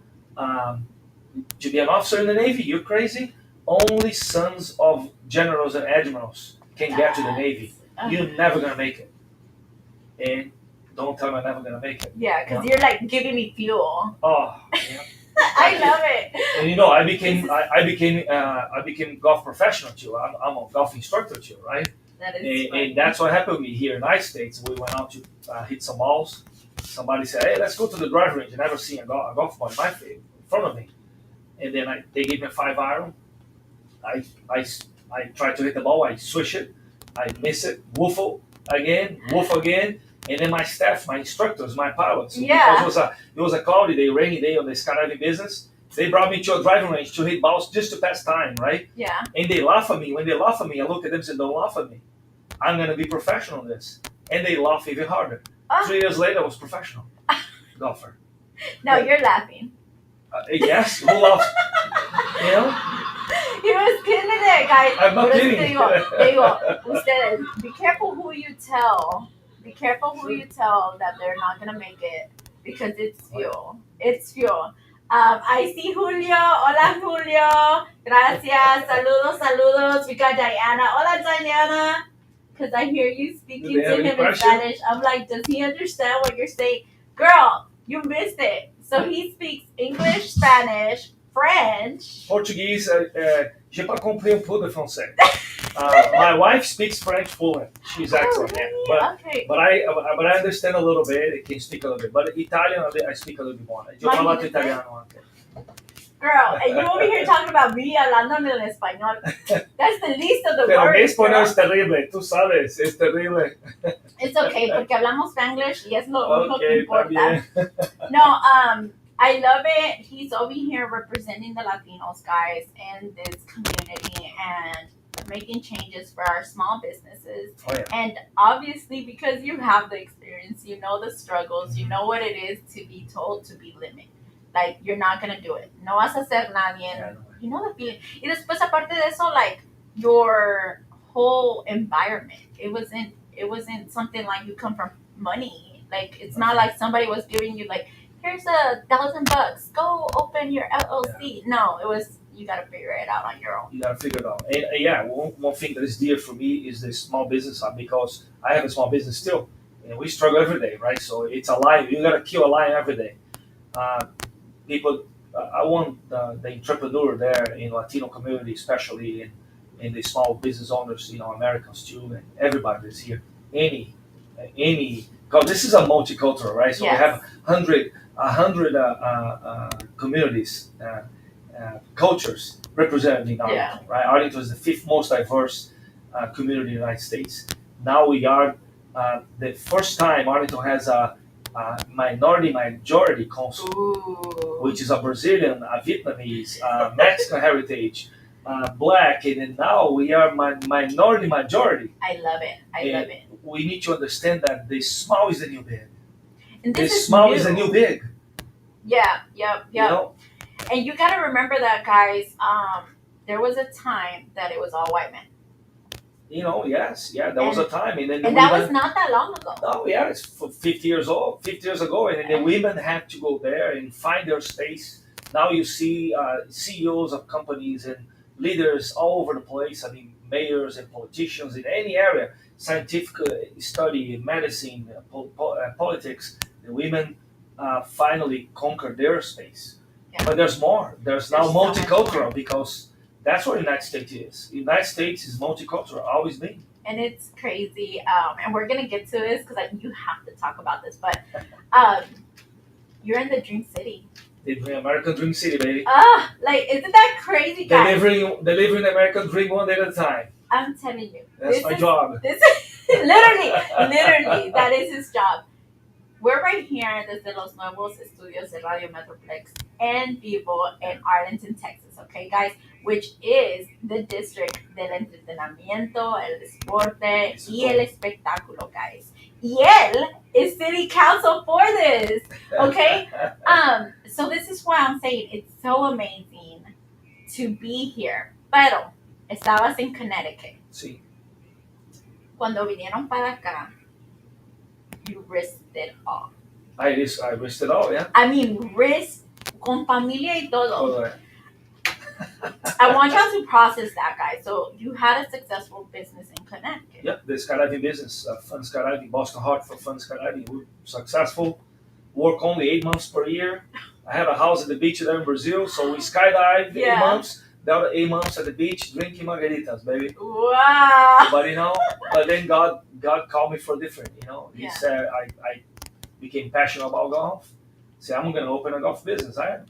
be an officer in the Navy, you're crazy. Only sons of generals and admirals can get to the Navy. You're never gonna make it. And don't tell me I'm never gonna make it. Yeah, because you're like giving me fuel. Oh, yeah. I love it. And I became golf professional too. I'm a golf instructor too, right? That is and that's what happened with me here in the United States. We went out to hit some balls. Somebody said, "Hey, let's go to the driving range." I never seen a golf ball in front of me. And then they gave me a 5-iron. I try to hit the ball. I swish it. I miss it. Woofle again. And then my staff, my instructors, my pilots. Yeah. Because it was a cloudy day, rainy day on the skydiving business. They brought me to a driving range to hit balls just to pass time, right? Yeah. And they laugh at me. When they laugh at me, I look at them and say, "Don't laugh at me. I'm gonna be professional in this." And they laugh even harder. 3 years later, I was professional golfer. Now you're laughing. Yes, who laughs? You know? He was kidding it, guys. I'm not kidding. Te digo, ustedes, be careful who you tell. Be careful who you tell that they're not going to make it, because it's fuel. It's fuel. I see Julio. Hola, Julio. Gracias. Saludos. We got Diana. Hola, Diana. Because I hear you speaking to him in Spanish. I'm like, does he understand what you're saying? Girl, you missed it. So he speaks English, Spanish, French. Portuguese, j'ai pas compris un peu de français. My wife speaks French fluent. She's excellent. Really? But I understand a little bit. I can speak a little bit. But Italian, I speak a little bit more. Yo parlato italiano anche. Girl, and you over here talking about me hablándome en español. That's the least of the Pero mi worries. español es terrible. Tú sabes, es terrible. It's okay, porque hablamos Spanglish y es lo único que importa. También. No, I love it. He's over here representing the Latinos, guys, in this community and making changes for our small businesses. Oh, yeah. And obviously, because you have the experience, you know the struggles, you know what it is to be told to be limited. Like, you're not going to do it. No vas a hacer nadie. Yeah, no. You know the feeling. Y después, aparte de eso, like, your whole environment. It wasn't something like you come from money. Like, it's not like somebody was giving you, like, here's $1,000. Go open your LLC. Yeah. No, it was, you got to figure it out on your own. You got to figure it out. And yeah, one thing that is dear for me is the small business side, because I have a small business still. And we struggle every day, right? So it's a lion. You got to kill a lion every day. People, I want the entrepreneur there in Latino community, especially in the small business owners, Americans too, and everybody that's here. Any, because this is a multicultural, right? So yes. We have 100 communities, cultures represented in Arlington, right? Arlington is the 5th most diverse community in the United States. Now we are the first time Arlington has a minority-majority council. Ooh. Which is a Brazilian, a Vietnamese, Mexican heritage, Black, and then now we are minority-majority. I love it. We need to understand that the small is the new big. And the small is the new big. Yeah, yep. You know? And you got to remember that, guys. There was a time that it was all white men. Yes, yeah, there was a time, and then the And that women. was not that long ago. Oh yeah, it's 50 years old, 50 years ago, and then the women had to go there and find their space. Now you see CEOs of companies and leaders all over the place. I mean, mayors and politicians in any area, scientific study, medicine, politics. The women finally conquered their space. Yeah. But there's more. There's now There's so much multicultural more. because that's what the United States is. The United States is multicultural, always been. And it's crazy. And we're gonna get to this because you have to talk about this. But um, you're in the Dream City. The American Dream City, baby. Like isn't that crazy, guys? Delivering the American dream one day at a time. I'm telling you, That's my job. This is literally, that is his job. We're right here desde los nuevos estudios de Radio Metroplex and Vivo in Arlington, Texas, okay, guys? Which is the district del entretenimiento, el deporte y el espectáculo, guys. Y él is city council for this, okay? So this is why I'm saying it's so amazing to be here. Pero estabas en Connecticut. Sí. Cuando vinieron para acá, you risked it all. I risked it all, yeah. I mean, risk con familia y todo. Oh, I want y'all to process that, guys. So you had a successful business in Connecticut. yeah, the skydiving business, fun skydiving, Boston Heart for fun skydiving. We're successful. Work only 8 months per year. I have a house at the beach there in Brazil, so we skydive 8 months. The other 8 months at the beach drinking margaritas, baby. Wow. But then God called me for different. He Yeah. said I became passionate about golf. Say I'm gonna open a golf business. I had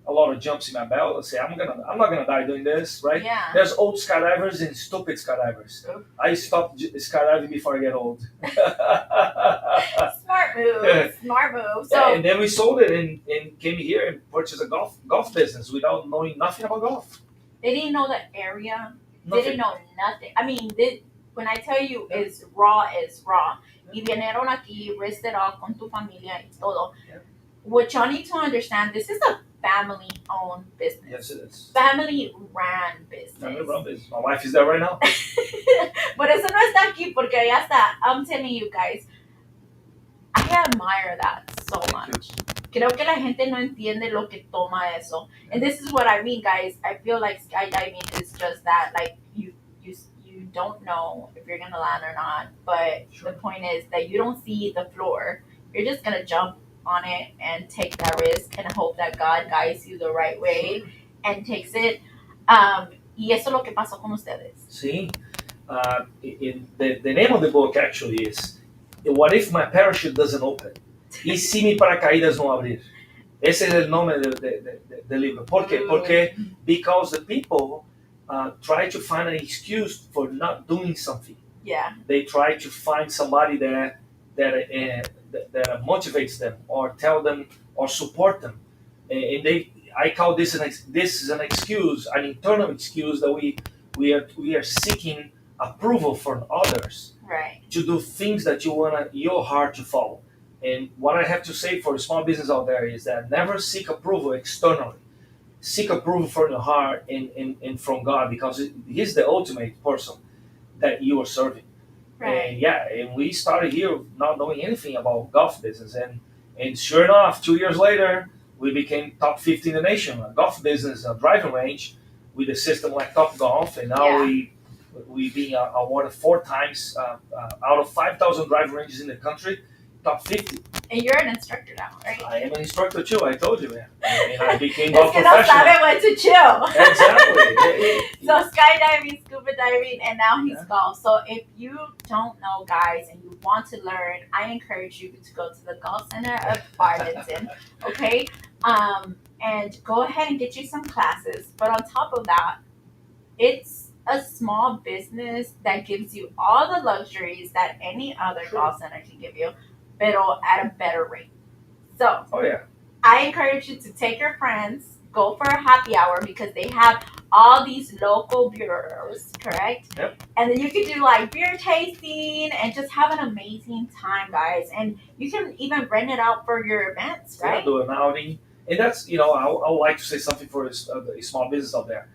a lot of jumps in my belt. I say I'm not gonna die doing this, right? Yeah. There's old skydivers and stupid skydivers. Oof. I stopped skydiving before I get old. Smart move. Smart move. So Yeah, and then we sold it and came here and purchased a golf business without knowing nothing about golf. they didn't know the area. They Nothing. didn't know nothing. I mean, when I tell you it's raw, it's raw. Y vinieron aquí, risked it all con tu familia y todo. Yeah. What y'all need to understand, this is a family-owned business. Yes, it is. Family-ran business. I'm gonna run business. My wife is there right now. Por eso no está aquí, porque ella está. I'm telling you guys, I admire that so much. Creo que la gente no entiende lo que toma eso. And this is what I mean, guys. I feel like skydiving is just that. Like, you don't know if you're going to land or not. But Sure. the point is that you don't see the floor. You're just going to jump on it and take that risk and hope that God guides you the right way and takes it. Y eso es lo que pasó con ustedes. See, the name of the book actually is "What if my parachute doesn't open?" ¿Y si mi paracaídas no abrir? Ese es el nombre del libro. ¿Por qué? Porque because the people try to find an excuse for not doing something. Yeah. They try to find somebody that motivates them or tell them or support them, and I call this this is an excuse, an internal excuse that we are seeking approval from others Right. to do things that you want your heart to follow. And what I have to say for small business out there is that never seek approval externally. Seek approval from your heart and from God, because He's the ultimate person that you are serving. Right. And we started here not knowing anything about golf business, and sure enough, 2 years later, we became top 50 in the nation, a golf business, a driving range with a system like Top Golf, and now we being awarded 4 times out of 5,000 driving ranges in the country, top 50. And you're an instructor now, right? I am an instructor too. I told you, man. And I became Es golf que no professional. sabe when to chill. Exactly. So skydiving, scuba diving, and now he's Yeah. golf. So if you don't know, guys, and you want to learn, I encourage you to go to the Golf Center of Arlington, okay? And go ahead and get you some classes. But on top of that, it's a small business that gives you all the luxuries that any other Sure. golf center can give you, pero at a better rate. So Oh yeah. I encourage you to take your friends, go for a happy hour because they have all these local bureaus, correct? Yep. And then you can do like beer tasting and just have an amazing time, guys. And you can even rent it out for your events, Yeah, right? do an outing. And that's, I would like to say something for a small business out there.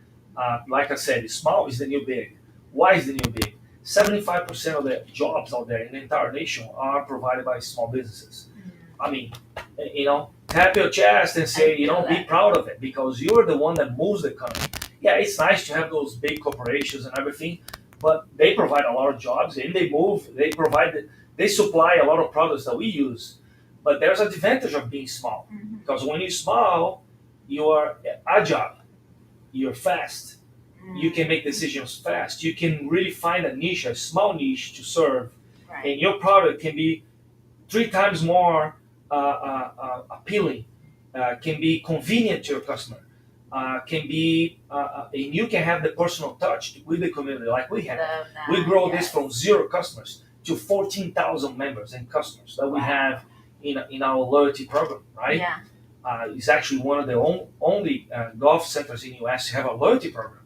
Like I said, small is the new big. Why is the new big? 75% of the jobs out there in the entire nation are provided by small businesses. I mean, tap your chest and say, be proud of it, because you're the one that moves the economy. Yeah, it's nice to have those big corporations and everything, but they provide a lot of jobs and they supply a lot of products that we use. But there's an advantage of being small, because when you're small, you are agile, you're fast, you can make decisions fast, you can really find a niche, a small niche to serve, and your product can be 3 times more appealing, can be convenient to your customer, can be, and you can have the personal touch with the community like we have. We grow this from 0 customers to 14,000 members and customers that we have in our loyalty program, right? Yeah. It's actually one of the only golf centers in the US to have a loyalty program.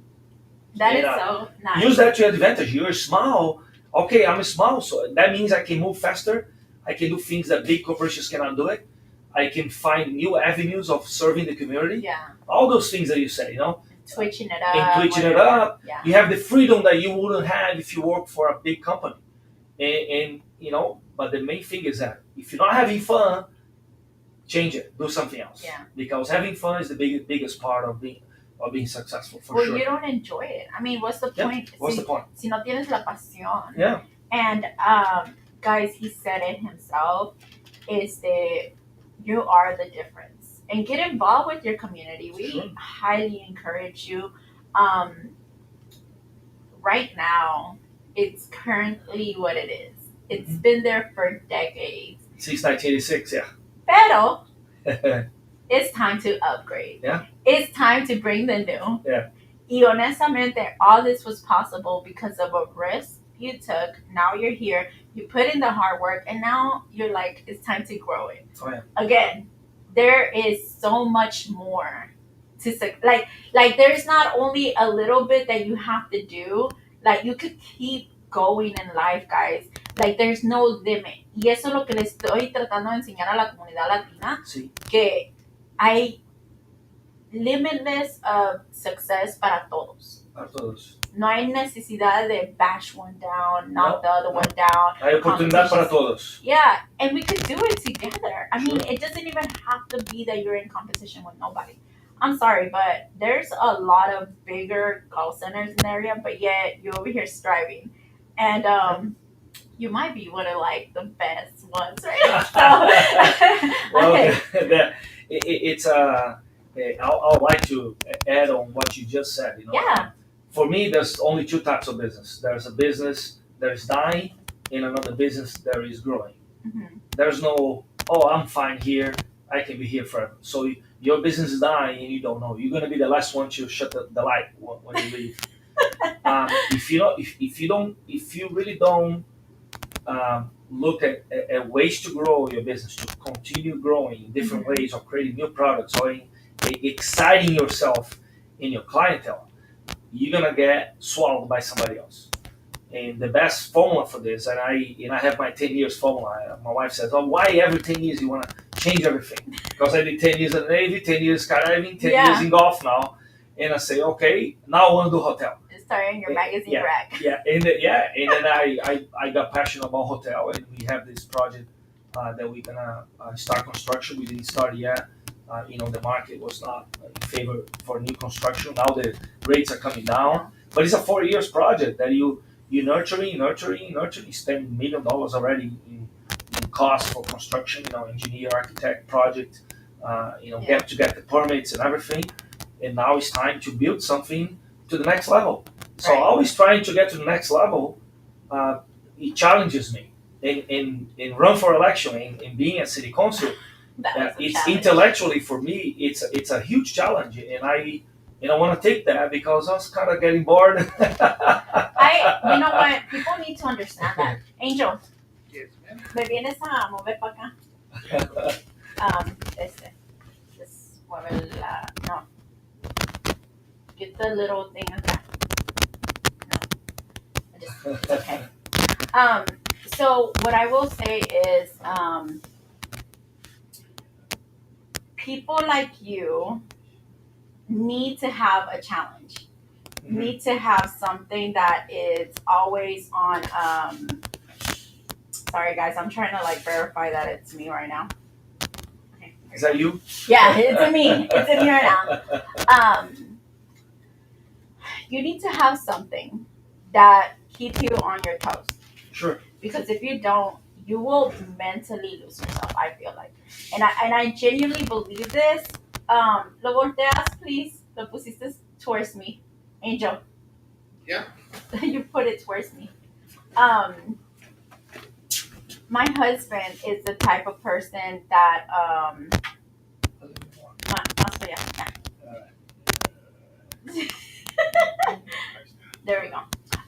That is so nice. Use that to your advantage. You're small. Okay, I'm small, so that means I can move faster. I can do things that big corporations cannot do it. I can find new avenues of serving the community. Yeah. All those things that you say, Twitching it up. And twitching it up. Yeah. You have the freedom that you wouldn't have if you work for a big company. And but the main thing is that if you're not having fun, change it. Do something else. Yeah. Because having fun is the biggest part of being successful, for sure. Well, you don't enjoy it. I mean, what's the point? What's the point? Si no tienes la pasión. Yeah. And guys, he said it himself, is that you are the difference. And get involved with your community. We highly encourage you. Right now, it's currently what it is. It's been there for decades. Since 1986, yeah. Pero it's time to upgrade. Yeah. It's time to bring the new. Yeah. Y honestamente, all this was possible because of a risk you took. Now you're here. You put in the hard work, and now you're like, it's time to grow it. Oh, yeah. Again, there is so much more to like. There's not only a little bit that you have to do. Like, you could keep going in life, guys. Like, there's no limit. Y eso es lo que le estoy tratando de enseñar a la comunidad latina. Sí. Que hay limitless success para todos. Para todos. No hay necesidad de bash one down, knock the other one down. Hay oportunidad para todos. Yeah, and we could do it together. I mean, it doesn't even have to be that you're in competition with nobody. I'm sorry, but there's a lot of bigger call centers in the area, but yet you're over here striving. And you might be one of like the best ones, right? Well, it's I'd like to add on what you just said. Yeah. For me, there's only 2 types of business. There's a business that is dying, and another business that is growing. Mm-hmm. There's no, I'm fine here, I can be here forever. So your business is dying and you don't know. You're gonna be the last one to shut the light when you leave. If you really don't look at ways to grow your business, to continue growing in different ways of creating new products or exciting yourself in your clientele, you're gonna get swallowed by somebody else. And the best formula for this, and I have my 10 years formula. My wife says, "Oh, why every 10 years you wanna change everything?" Because I did 10 years in the Navy, 10 years skydiving, 10 years in golf now, and I say, okay, now I wanna do hotel. Starting your magazine rack. Yeah, and then I got passionate about hotel, and we have this project that we're gonna start construction. We didn't start yet. The market was not in favor for new construction. Now the rates are coming down, but it's a 4 years project that you nurturing. You spend $1 million already in cost for construction. Engineer, architect, project. Get the permits and everything, and now it's time to build something to the next level. So always trying to get to the next level, it challenges me. And run for election and being a city council, it's intellectually for me, it's a huge challenge, and I want to take that because I was kind of getting bored. You know what? People need to understand that. Angel, Yes, ma'am. ¿me vienes a mover para acá? Just mueve no. Get the little thing acá. No. It's okay. So what I will say is, people like you need to have a challenge. need to have something that is always on. Sorry, guys, I'm trying to like verify that it's me right now. Okay, Is that you? Yeah, it's me. It's in me right now. You need to have something that keeps you on your toes. Sure. Because if you don't, you will mentally lose yourself, I feel like. And I genuinely believe this. Lo volteas, please. Lo pusiste towards me. Angel. Yeah. You put it towards me. My husband is the type of person that there we go.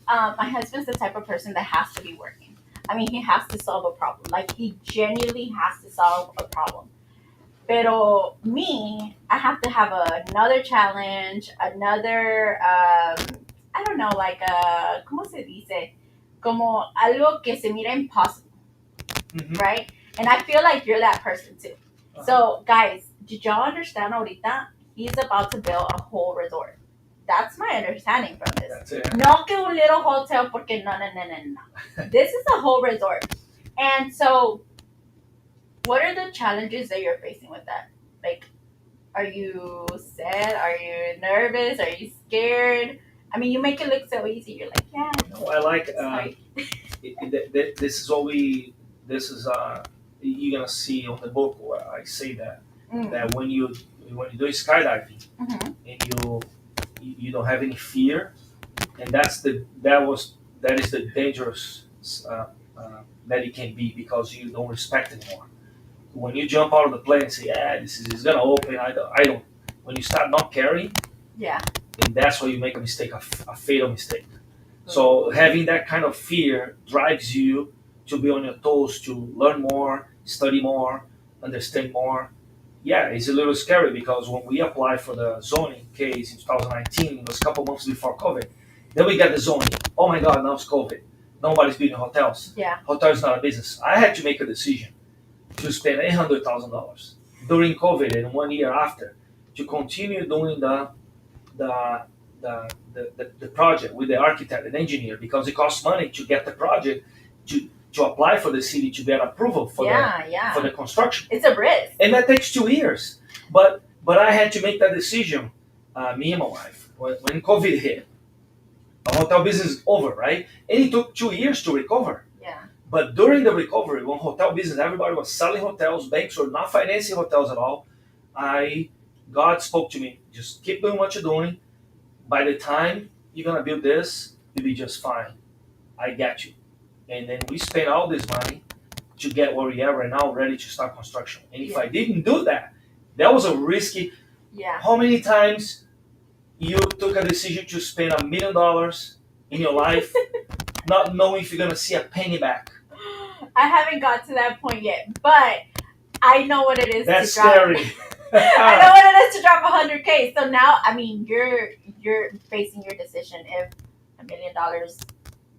My husband's the type of person that has to be working. I mean, he has to solve a problem. Like, he genuinely has to solve a problem. Pero me, I have to have another challenge, another, I don't know, like, ¿cómo se dice? Como algo que se mira impossible, right? And I feel like you're that person too. So, guys, did y'all understand ahorita? He's about to build a whole resort. That's my understanding from this. That's it. No que un little hotel, porque no. This is a whole resort. And so, what are the challenges that you're facing with that? Like, are you sad? Are you nervous? Are you scared? I mean, you make it look so easy. You're like, yeah. No, I like this is what you're gonna see on the book where I say that that when you do skydiving and you don't have any fear, and that is the dangerous that it can be, because you don't respect anymore. When you jump out of the plane and say, "Yeah, this is gonna open," I don't. When you start not caring, yeah, and that's where you make a mistake, a fatal mistake. So having that kind of fear drives you to be on your toes, to learn more, study more, understand more. Yeah, it's a little scary, because when we applied for the zoning case in 2019, it was a couple months before COVID. Then we got the zoning. Oh my God, now it's COVID. Nobody's building hotels. Yeah. Hotels not a business. I had to make a decision to spend $800,000 during COVID and 1 year after to continue doing the project with the architect and engineer, because it costs money to get the project to apply for the city to get approval for the construction. It's a risk, and that takes 2 years. But I had to make that decision, me and my wife, when COVID hit. The hotel business is over, right? And it took 2 years to recover. Yeah. But during the recovery, when hotel business, everybody was selling hotels, banks were not financing hotels at all. God spoke to me, just keep doing what you're doing. By the time you're gonna build this, you'll be just fine. I got you. And then we spent all this money to get where we are right now, ready to start construction. And if I didn't do that, that was a risky. Yeah. How many times you took a decision to spend $1 million in your life, not knowing if you're gonna see a penny back? I haven't got to that point yet, but I know what it is. That's to drop. scary. I know what it is to drop $100K. So now, I mean, you're facing your decision if $1 million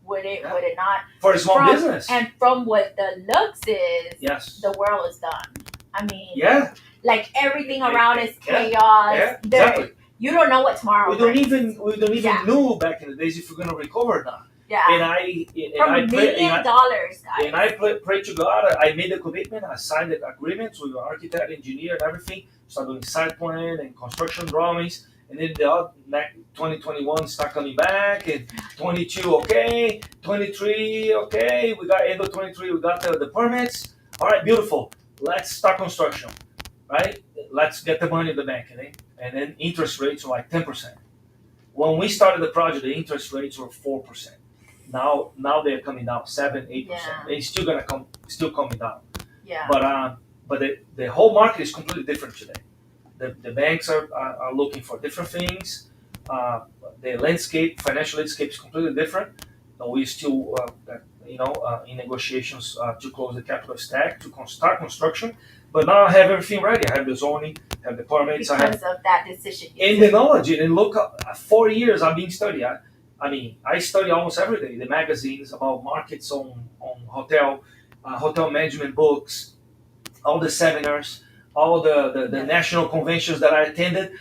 would it not for a small business. And from what the looks is, yes, the world is done. I mean, yeah, like everything around is chaos. Yeah, exactly. You don't know what tomorrow. We don't even know back in the days if we're gonna recover or not. Yeah. And I $1 million, guys. And I pray to God. I made the commitment. I signed the agreements with the architect, engineer, and everything. Started doing site plan and construction drawings. And then the 2021 start coming back, and 22 okay, 23 okay. We got end of 23. We got the permits. All right, beautiful. Let's start construction. Right? Let's get the money in the bank, and then interest rates were like 10%. When we started the project, the interest rates were 4%. Now they're coming down 7-8%. It's still coming down. Yeah. But the whole market is completely different today. The banks are looking for different things. The financial landscape is completely different. And we still in negotiations to close the capital stack to start construction. But now I have everything ready. I have the zoning, I have the permits. Because of that decision. And the knowledge. And look, 4 years I've been studying. I study almost every day. The magazines about markets on hotel management books, all the seminars, all the national conventions that I attended.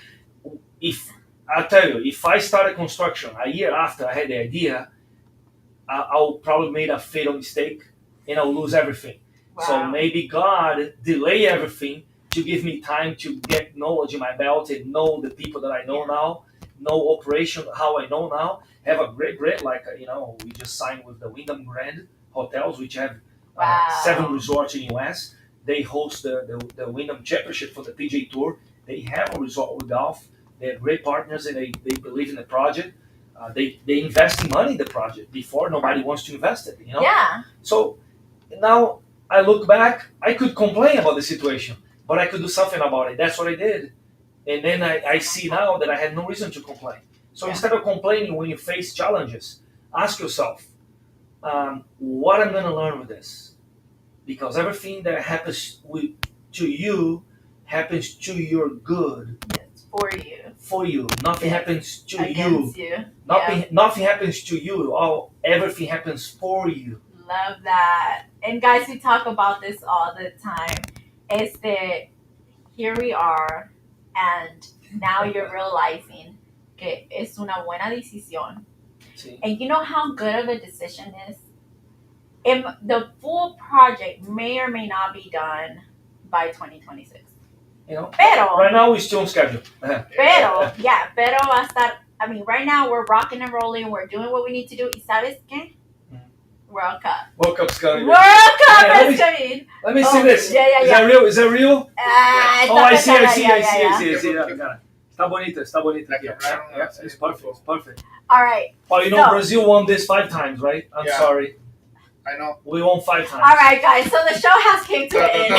If I'll tell you, if I started construction a year after I had the idea, I'll probably made a fatal mistake and I'll lose everything. Wow. So maybe God delay everything to give me time to get knowledge in my belt and know the people that I know now, know operation how I know now. Have a great like we just signed with the Wyndham Grand Hotels, which have Wow. 7 resorts in US. They host the Wyndham Championship for the PGA Tour. They have a resort with golf. They are great partners and they believe in the project. They invest money in the project before nobody wants to invest it. Yeah. So now I look back, I could complain about the situation, but I could do something about it. That's what I did. And then I see now that I had no reason to complain. So instead of complaining when you face challenges, ask yourself, what I'm going to learn with this? Because everything that happens to you happens to your good. It's for you. For you. Nothing happens to Against you. you. Nothing happens to you. Everything happens for you. Love that. And guys, we talk about this all the time. Is that here we are, and now you're realizing que es una buena decisión. Sí. And you know how good of a decision is? The full project may or may not be done by 2026. Pero right now we're still on schedule. Pero va a estar. I mean, right now we're rocking and rolling. We're doing what we need to do. ¿Y sabes qué? World Cup. World Cup's coming. World Cup is coming. Let me see this. Yeah. Is that real? Is that real? I see. Yeah. Está bonito. Yeah, it's perfect. All right. Well, Brazil won this 5 times, right? I'm sorry. I know. We won 5 times. All right, guys. So the show has came to an end.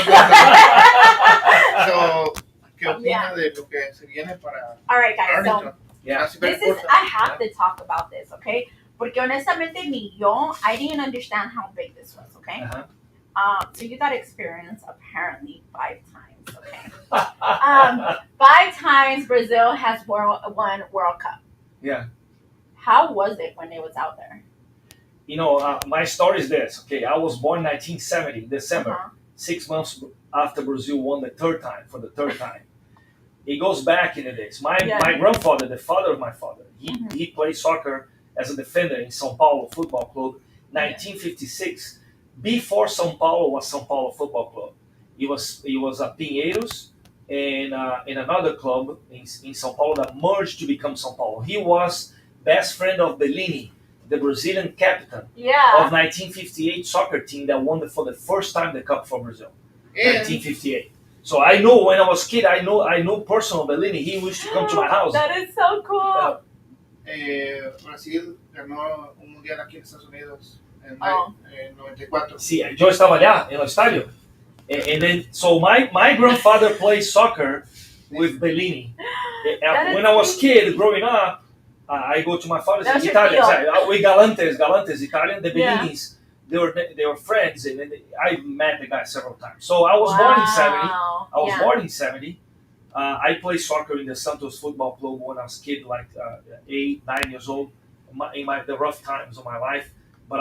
So, ¿qué opina de lo que se viene para All right, guys. Arlington? So I have to talk about this, okay? Porque honestamente ni yo, I didn't understand how big this was, okay? So you got experience apparently 5 times, okay? 5 times Brazil has won World Cup. Yeah. How was it when it was out there? My story is this. Okay, I was born in 1970, December, 6 months after Brazil won for the third time. It goes back in the days. My grandfather, the father of my father, he played soccer as a defender in São Paulo Football Club, 1956. Before São Paulo was São Paulo Football Club, he was Pinheiros and another club in São Paulo that merged to become São Paulo. He was best friend of Bellini, the Brazilian captain of 1958 soccer team that won for the first time the cup for Brazil, 1958. So I know when I was a kid, I know personal Bellini. He used to come to my house. That is so cool. Brasil ganó un mundial aquí en Estados Unidos en 94. Sí, yo estaba allá en el estadio. And then, so my grandfather played soccer with Bellini. When I was a kid growing up, I go to my father's Italian. We Galantes Italian. The Bellinis, they were friends, and I met the guy several times. So I was born in 70. I played soccer in the Santos Football Club when I was a kid, like 8, 9 years old, in the rough times of my life. But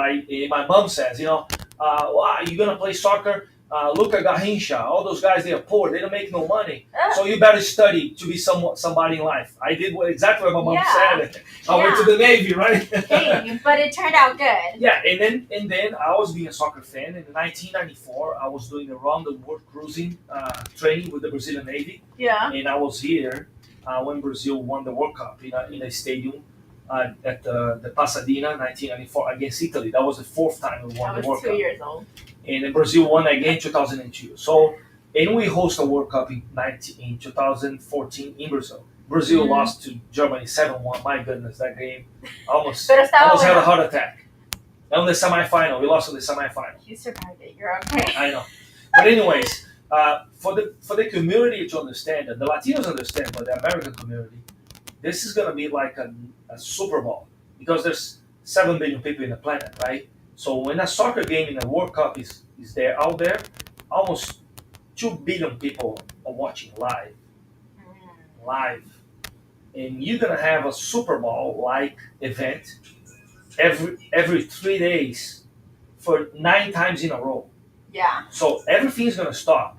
my mom says, why you gonna play soccer? Look at Garrincha, all those guys, they are poor, they don't make no money. So you better study to be somebody in life. I did exactly what my mom said. I went to the Navy, right? Hey, but it turned out good. Yeah, and then I was being a soccer fan. In 1994, I was doing a round the world cruising training with the Brazilian Navy. Yeah. And I was here when Brazil won the World Cup in a stadium at the Pasadena, 1994, against Italy. That was the 4th time we won the World Cup. I was 2 years old. And then Brazil won again in 2002. So, and we host a World Cup in 2014 in Brazil. Brazil lost to Germany 7-1. My goodness, that game almost had a heart attack. And the semifinal, we lost in the semifinal. You survived it. You're okay. I know. But anyways, for the community to understand, and the Latinos understand, but the American community, this is going to be like a Super Bowl because there's 7 billion people in the planet, right? So when a soccer game in a World Cup is out there, almost 2 billion people are watching live. And you're going to have a Super Bowl-like event every 3 days for 9 times in a row. Yeah. So everything's going to stop.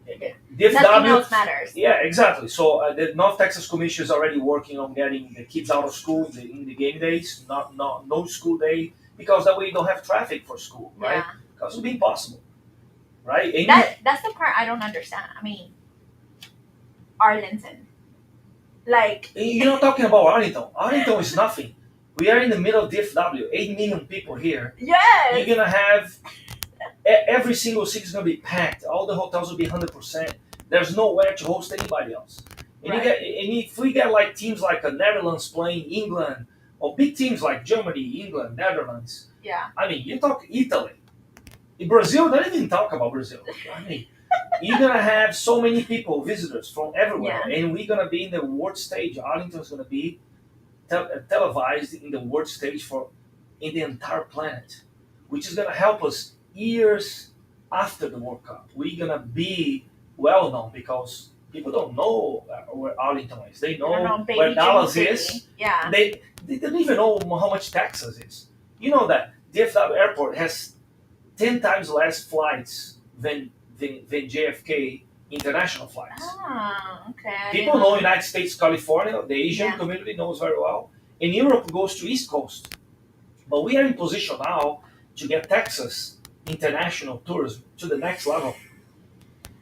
Nothing DFW. else matters. Yeah, exactly. So the North Texas Commission is already working on getting the kids out of school in the game days, no school day, because that way you don't have traffic for school, right? Yeah. Because it would be impossible, right? And That's the part I don't understand. I mean, Arlington, like you're not talking about Arlington. Arlington is nothing. We are in the middle of DFW, 8 million people here. yes, You're gonna have every single city is gonna be packed. All the hotels will be 100%. There's nowhere to host anybody else. And, Right. and if we get like teams like the Netherlands playing England, or big teams like Germany, England, Netherlands. yeah, I mean, you talk Italy. In Brazil, don't even talk about Brazil. I mean, you're gonna have so many people, visitors from everywhere, and we're gonna be in the world stage. Arlington's gonna be televised in the world stage in the entire planet, which is gonna help us years after the World Cup. We're gonna be well known because people don't know where Arlington is. They know where Dallas is. Yeah. They don't even know how much Texas is. You know that DFW Airport has 10 times less flights than JFK international flights. Oh, okay. People know United States, California, the Asian community knows very well. And Europe goes to East Coast. But we are in position now to get Texas international tourism to the next level.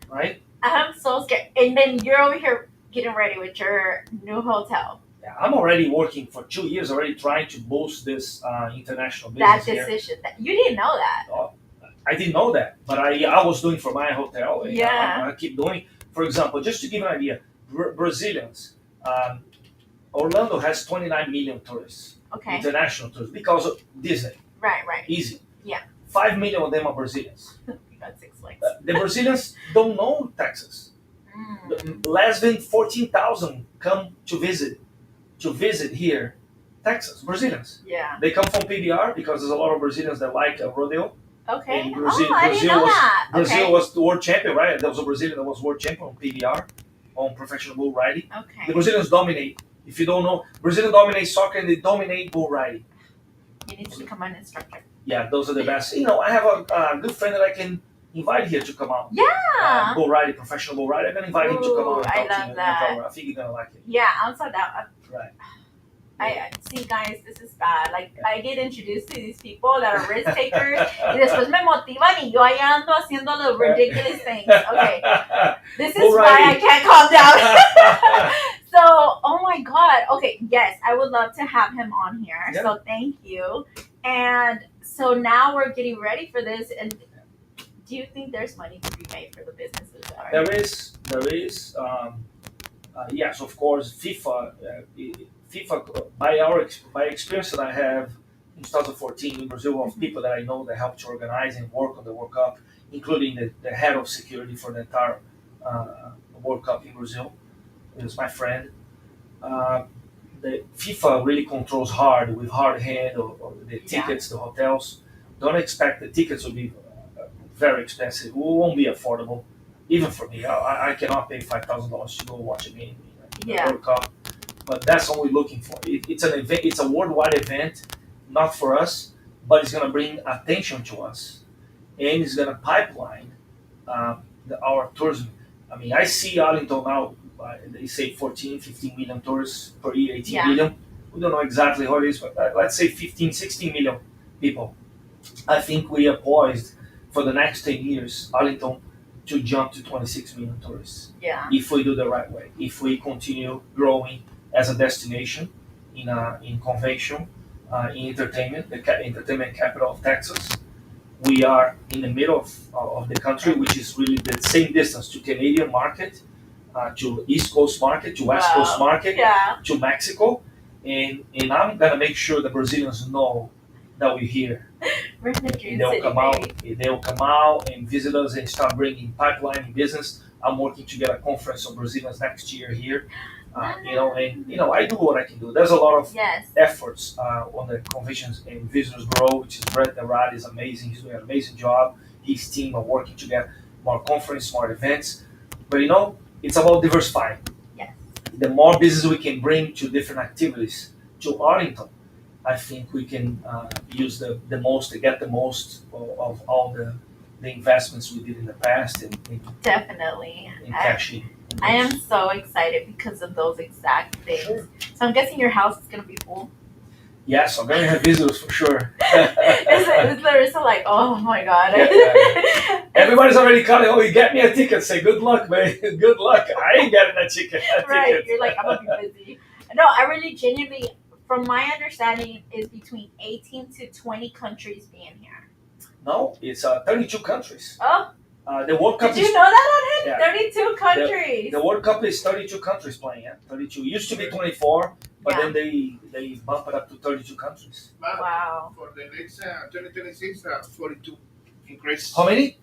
Right? I'm so scared. And then you're over here getting ready with your new hotel. Yeah, I'm already working for 2 years, already trying to boost this international business. That decision. You didn't know that. I didn't know that, but I was doing for my hotel. And I keep doing. For example, just to give an idea, Brazilians, Orlando has 29 million tourists, international tourists, because of Disney. Right. Easy. Yeah. 5 million of them are Brazilians. That's explains. The Brazilians don't know Texas. Less than 14,000 come to visit here, Texas. Brazilians. Yeah. They come from PBR because there's a lot of Brazilians that like rodeo. Okay. And Brazil, I didn't know that. Brazil was the world champion, right? There was a Brazilian that was world champion on PBR, on professional bull riding. Okay. The Brazilians dominate. If you don't know, Brazilians dominate soccer and they dominate bull riding. You need to become an instructor. Yeah, those are the best. I have a good friend that I can invite here to come out. Yeah. Bull riding, professional bull rider. I can invite him to come out and I talk to love you. that. I think you're gonna like it. Yeah, I'm so down. Right. I see, guys, this is bad. Like, I get introduced to these people that are risk takers, y después me motivan y yo allá ando haciendo the ridiculous things. Okay, this is why I can't calm down. So, oh my God. Okay, yes, I would love to have him on here. Yeah. So thank you. And so now we're getting ready for this. And do you think there's money to be made for the businesses? There is. Yes, of course. FIFA, by experience that I have in 2014 in Brazil, of people that I know that helped to organize and work on the World Cup, including the head of security for the entire World Cup in Brazil. It was my friend. The FIFA really controls with hard hand, or the tickets, the hotels. Don't expect the tickets will be very expensive. It won't be affordable, even for me. I cannot pay $5,000 to go watch a game in the World Cup. But that's what we're looking for. It's an event. It's a worldwide event, not for us, but it's going to bring attention to us, and it's going to pipeline our tourism. I mean, I see Arlington now. They say 14, 15 million tourists per year, 18 million. We don't know exactly how it is, but let's say 15, 16 million people. I think we are poised for the next 10 years, Arlington, to jump to 26 million tourists. Yeah. If we do the right way, if we continue growing as a destination in convention, in entertainment, the entertainment capital of Texas. We are in the middle of the country, which is really the same distance to Canadian market, to East Coast market, to West Coast market, to Mexico, and I'm gonna make sure the Brazilians know that we're here. We're in the Dream They'll come out and visit us and start bringing pipeline business. I'm working to get a conference of Brazilians next year here. I do what I can do. There's a lot of efforts on the conventions and visitors bureau, which is Brett Rod is amazing. He's doing an amazing job. His team are working to get more conferences, more events. But it's about diversifying. Yes. The more business we can bring to different activities to Arlington, I think we can use the most to get the most of all the the investments we did in the past and Definitely. cashing. I am so excited because of those exact things. Sure. So I'm guessing your house is gonna be full. Yes, I'm gonna have visitors for sure. Is Larissa like, oh my god? Yeah. Everybody's already calling. Oh, you get me a ticket. Say good luck, man. Good luck. I ain't getting a ticket. Right, you're like, I'm gonna be busy. No, I really genuinely, from my understanding, is between 18 to 20 countries being here. No, it's 32 countries. Oh, The World Cup did you know that, Yeah. 32 countries. The World Cup is 32 countries playing. Yeah, 32. It used to be 24, but Yeah. then they bump it up to 32 countries. Wow. For the next 2026, 42 increase. How many?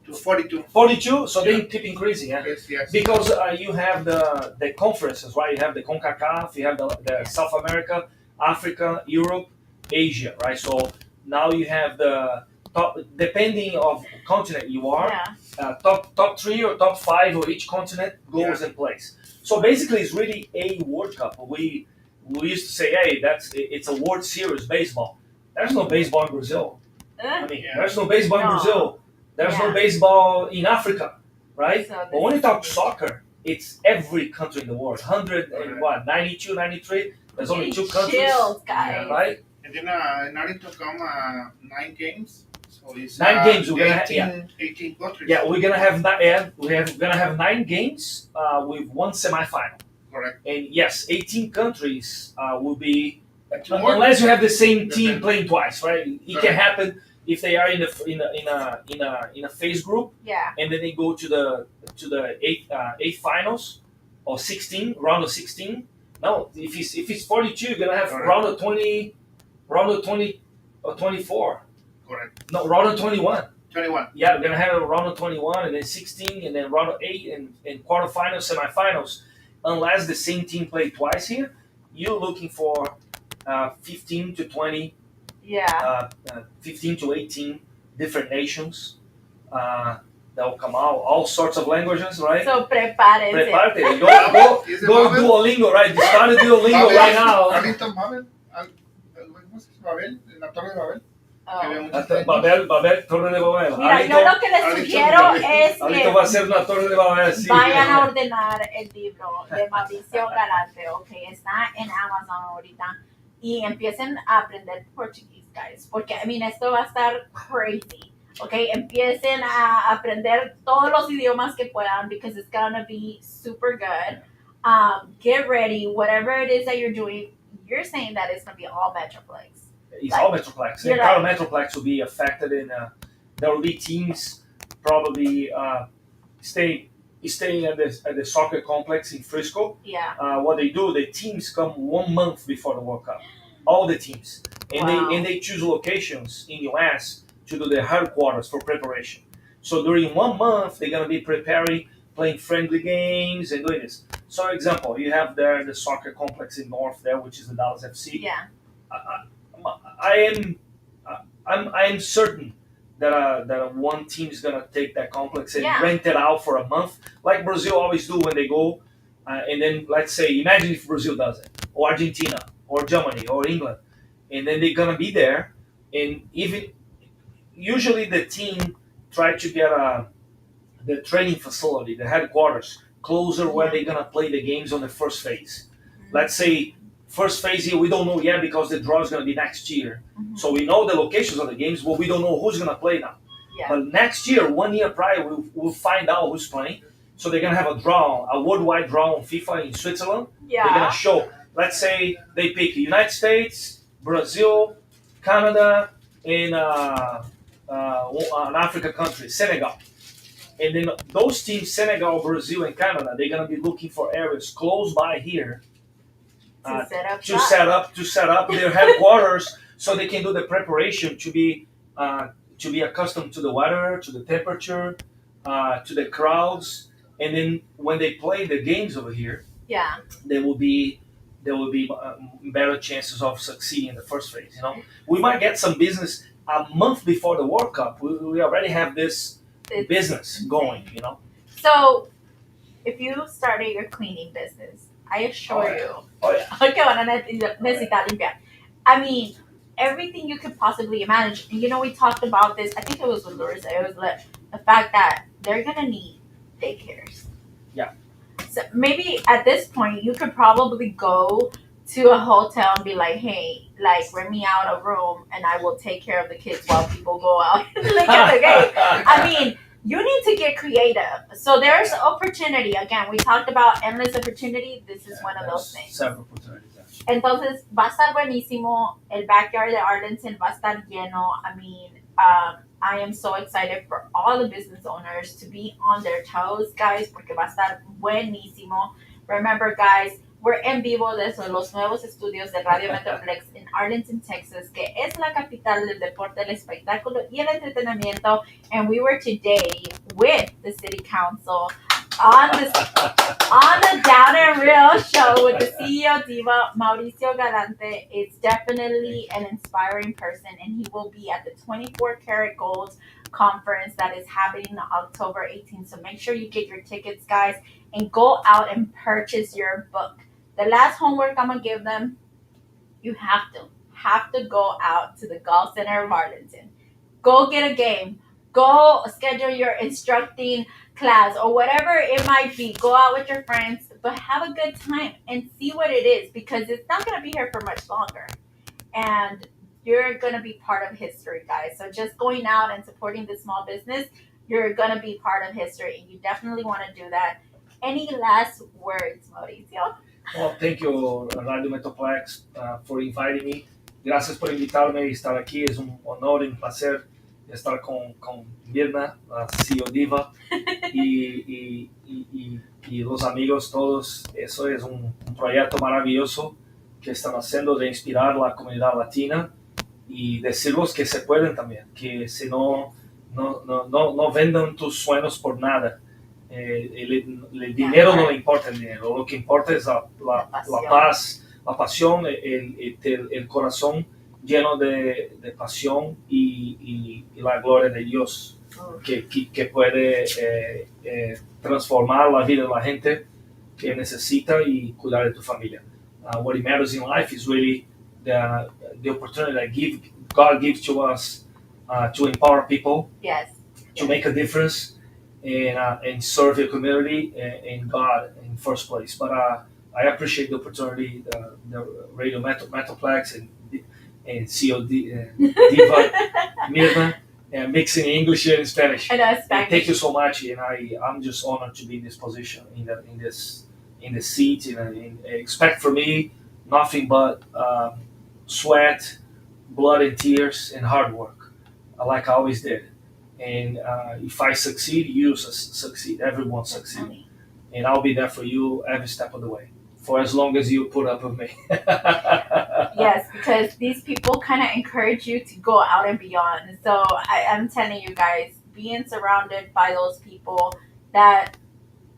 To 42. 42. So they keep increasing. Yeah. Yes. Because you have the conferences, right? You have the CONCACAF, you have the South America, Africa, Europe, Asia, right? So now you have the top, depending of continent you are, Yeah. top 3 or top 5 of each continent goes and plays. So basically, it's really a World Cup. We used to say, hey, it's a World Series baseball. There's no baseball in Brazil. I mean, there's no baseball in No. Brazil. There's no Yeah. baseball in Africa, right? So But when you this talk is- soccer, it's every country in the world. 100 and what, 92, 93? There's only 2 countries, Chills, guys. right? And then in Arlington come 9 games. So it's 9 games, we're gonna 18 countries. Yeah, we're gonna have gonna have 9 games with 1 semifinal. Correct. And yes, 18 countries will be More. unless you have the same team Okay. playing twice, right? It can happen if they are in a phase group, Yeah. and then they go to the eight finals or 16 round of 16. No, if it's 42, you're gonna have Correct. round of 20 or 24. Correct. No, round of 21. 21. Yeah, we're gonna have a round of 21 and then 16 and then round of 8 and quarterfinals, semifinals. Unless the same team play twice here, you're looking for 15 to 20, Yeah. 15 to 18 different nations that will come out, all sorts of languages, right? So prepárese. Prepárate. Go Is it go Babel? Duolingo, right? You started Duolingo Babel, right now. Arlington Babel. ¿Cómo se dice Babel? En la Torre de Babel. Que había Oh. muchos niños. Babel, Torre de Babel. Mira, yo lo que les Arlington sugiero Babel. es Ahorita va a que ser una Torre de Babel, sí. vayan a ordenar el libro de Mauricio Galante, ok, está en Amazon ahorita, y empiecen a aprender portugués, guys, porque, I mean, esto va a estar crazy, ok, empiecen a aprender todos los idiomas que puedan, because it's gonna be super good. Get ready, whatever it is that you're doing, you're saying that it's gonna be all Metroplex. It's all Metroplex. The You're entire like- Metroplex will be affected, and there will be teams probably staying at the soccer complex in Frisco. Yeah, What they do, the teams come 1 month before the World Cup. All the teams, and Wow. they choose locations in US to do their headquarters for preparation. So during 1 month, they're gonna be preparing, playing friendly games and doing this. So, example, you have there the soccer complex in North there, which is the Dallas FC. yeah, I am certain that one team is gonna take that complex and Yeah. rent it out for a month, like Brazil always do when they go. And then let's say, imagine if Brazil does it, or Argentina, or Germany, or England, and then they're gonna be there, and even usually the team try to get the training facility, the headquarters, closer where Yeah. they're gonna play the games on the first phase. Let's say first phase here, we don't know yet because the draw is going to be next year. Mhm. So we know the locations of the games, but we don't know who's going to play now. yeah. But next year, 1 year prior, we'll find out who's playing. So they're going to have a draw, a worldwide draw on FIFA in Switzerland. They're going Yeah, to show, let's say they pick United States, Brazil, Canada, and an African country, Senegal. And then those teams, Senegal, Brazil, and Canada, they're going to be looking for areas close by here to set up to shop. set up their headquarters so they can do the preparation to be accustomed to the weather, to the temperature, to the crowds, and then when they play the games over here, Yeah, there will be better chances of succeeding in the first phase. You know, we might get some business a month before the World Cup. We already have this It's business going. You know, So, if you started your cleaning business, I assure Oh, yeah. you Oh, yeah. que van a necesitar limpiar. I mean, everything you could possibly imagine. And you know, we talked about this. I think it was with Larissa. It was like the fact that they're gonna need daycares. Yeah. So maybe at this point, you could probably go to a hotel and be like, hey, like rent me out a room and I will take care of the kids while people go out and look at the game. I mean, you need to get creative. So there's opportunity. Again, we talked about endless opportunity. This is one of those things. Several opportunities. Entonces, va a estar buenísimo. El backyard de Arlington va a estar lleno. I mean, I am so excited for all the business owners to be on their toes, guys, porque va a estar buenísimo. Remember, guys, we're en vivo desde los nuevos estudios de Radio Metroplex en Arlington, Texas, que es la capital del deporte, el espectáculo y el entretenimiento. And we were today with the city council on the Down and Real show with the CEO Diva, Mauricio Galante. Is definitely an inspiring person, and he will be at the 24 Karat Gold conference that is happening on October 18th. So make sure you get your tickets, guys, and go out and purchase your book. The last homework I'm gonna give them, you have to go out to the Golf Center of Arlington. Go get a game. Go schedule your instructing class or whatever it might be. Go out with your friends, but have a good time and see what it is, because it's not going to be here for much longer. And you're going to be part of history, guys. So just going out and supporting this small business, you're going to be part of history, and you definitely want to do that. Any last words, Mauricio? Well, thank you, Radio Metroplex, for inviting me. Gracias por invitarme y estar aquí. Es un honor y un placer estar con MIRNA, la CEO DIVA, y los amigos todos. Eso es un proyecto maravilloso que están haciendo de inspirar a la comunidad latina y decirles que se pueden también, que si no vendan tus sueños por nada. El dinero no le importa el dinero, lo que importa es la paz, la pasión, el corazón lleno de pasión y la gloria de Dios que puede transformar la vida de la gente que necesita y cuidar de tu familia. What it matters in life is really the opportunity that God gives to us to empower people, yes, to make a difference and serve the community and God in first place. But I appreciate the opportunity, the Radio Metroplex and COD, Diva, MIRNA, and mixing English and Spanish. And Spanish. Thank you so much, and I'm just honored to be in this position, in the seat. And expect from me nothing but sweat, blood, and tears, and hard work, like I always did. And if I succeed, you succeed. Everyone succeed, and I'll be there for you every step of the way, for as long as you put up with me. Yes, because these people kind of encourage you to go out and beyond. So I'm telling you guys, being surrounded by those people that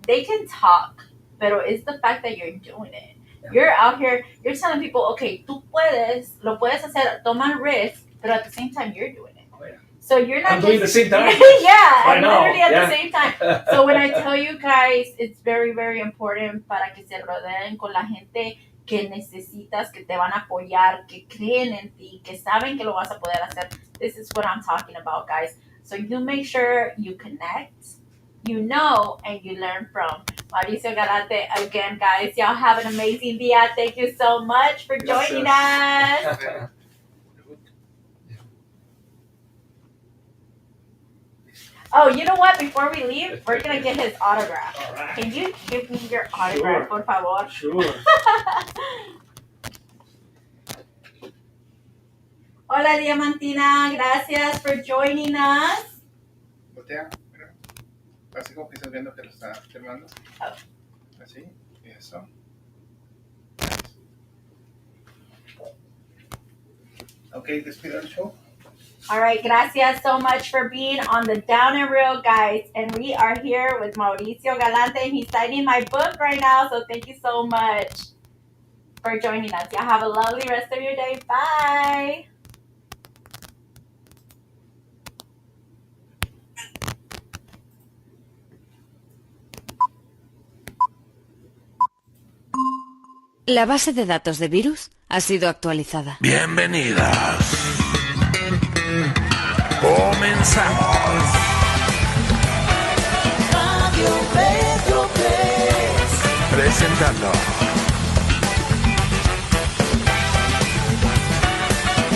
they can talk, pero it's the fact that you're doing it. Yeah. You're out here, you're telling people, okay, tú puedes, lo puedes hacer, toma risk, but at the same time, you're doing it. Oh, yeah. So you're not I'm doing the same time. Yeah, I know. Literally at the same time. So when I tell you guys, it's very, very important para que se rodeen con la gente que necesitas, que te van a apoyar, que creen en ti, que saben que lo vas a poder hacer. This is what I'm talking about, guys. So you make sure you connect, you know, and you learn from Mauricio Galante. Again, guys, y'all have an amazing dia. Thank you so much for joining us. Oh, you know what? Before we leave, we're going to get his autograph. All right. Can you give me your autograph, por favor? Sure. Hola, Diamantina. Gracias for joining us. Voltea, mira. Así como que estás viendo que lo está filmando. Oh. Así, eso. Okay, despide el show. All right, gracias so much for being on the Down and Real, guys. And we are here with Mauricio Galante, and he's signing my book right now. So thank you so much for joining us. Y'all have a lovely rest of your day. Bye. La base de datos de virus ha sido actualizada. Bienvenidas. Comenzamos. Radio Metroplex. Presentando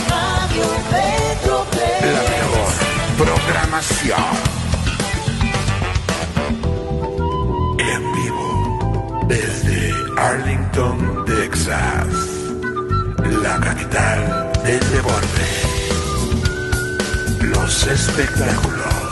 Radio Metroplex. la mejor programación. En vivo desde Arlington, Texas, la capital del deporte. Los espectáculos.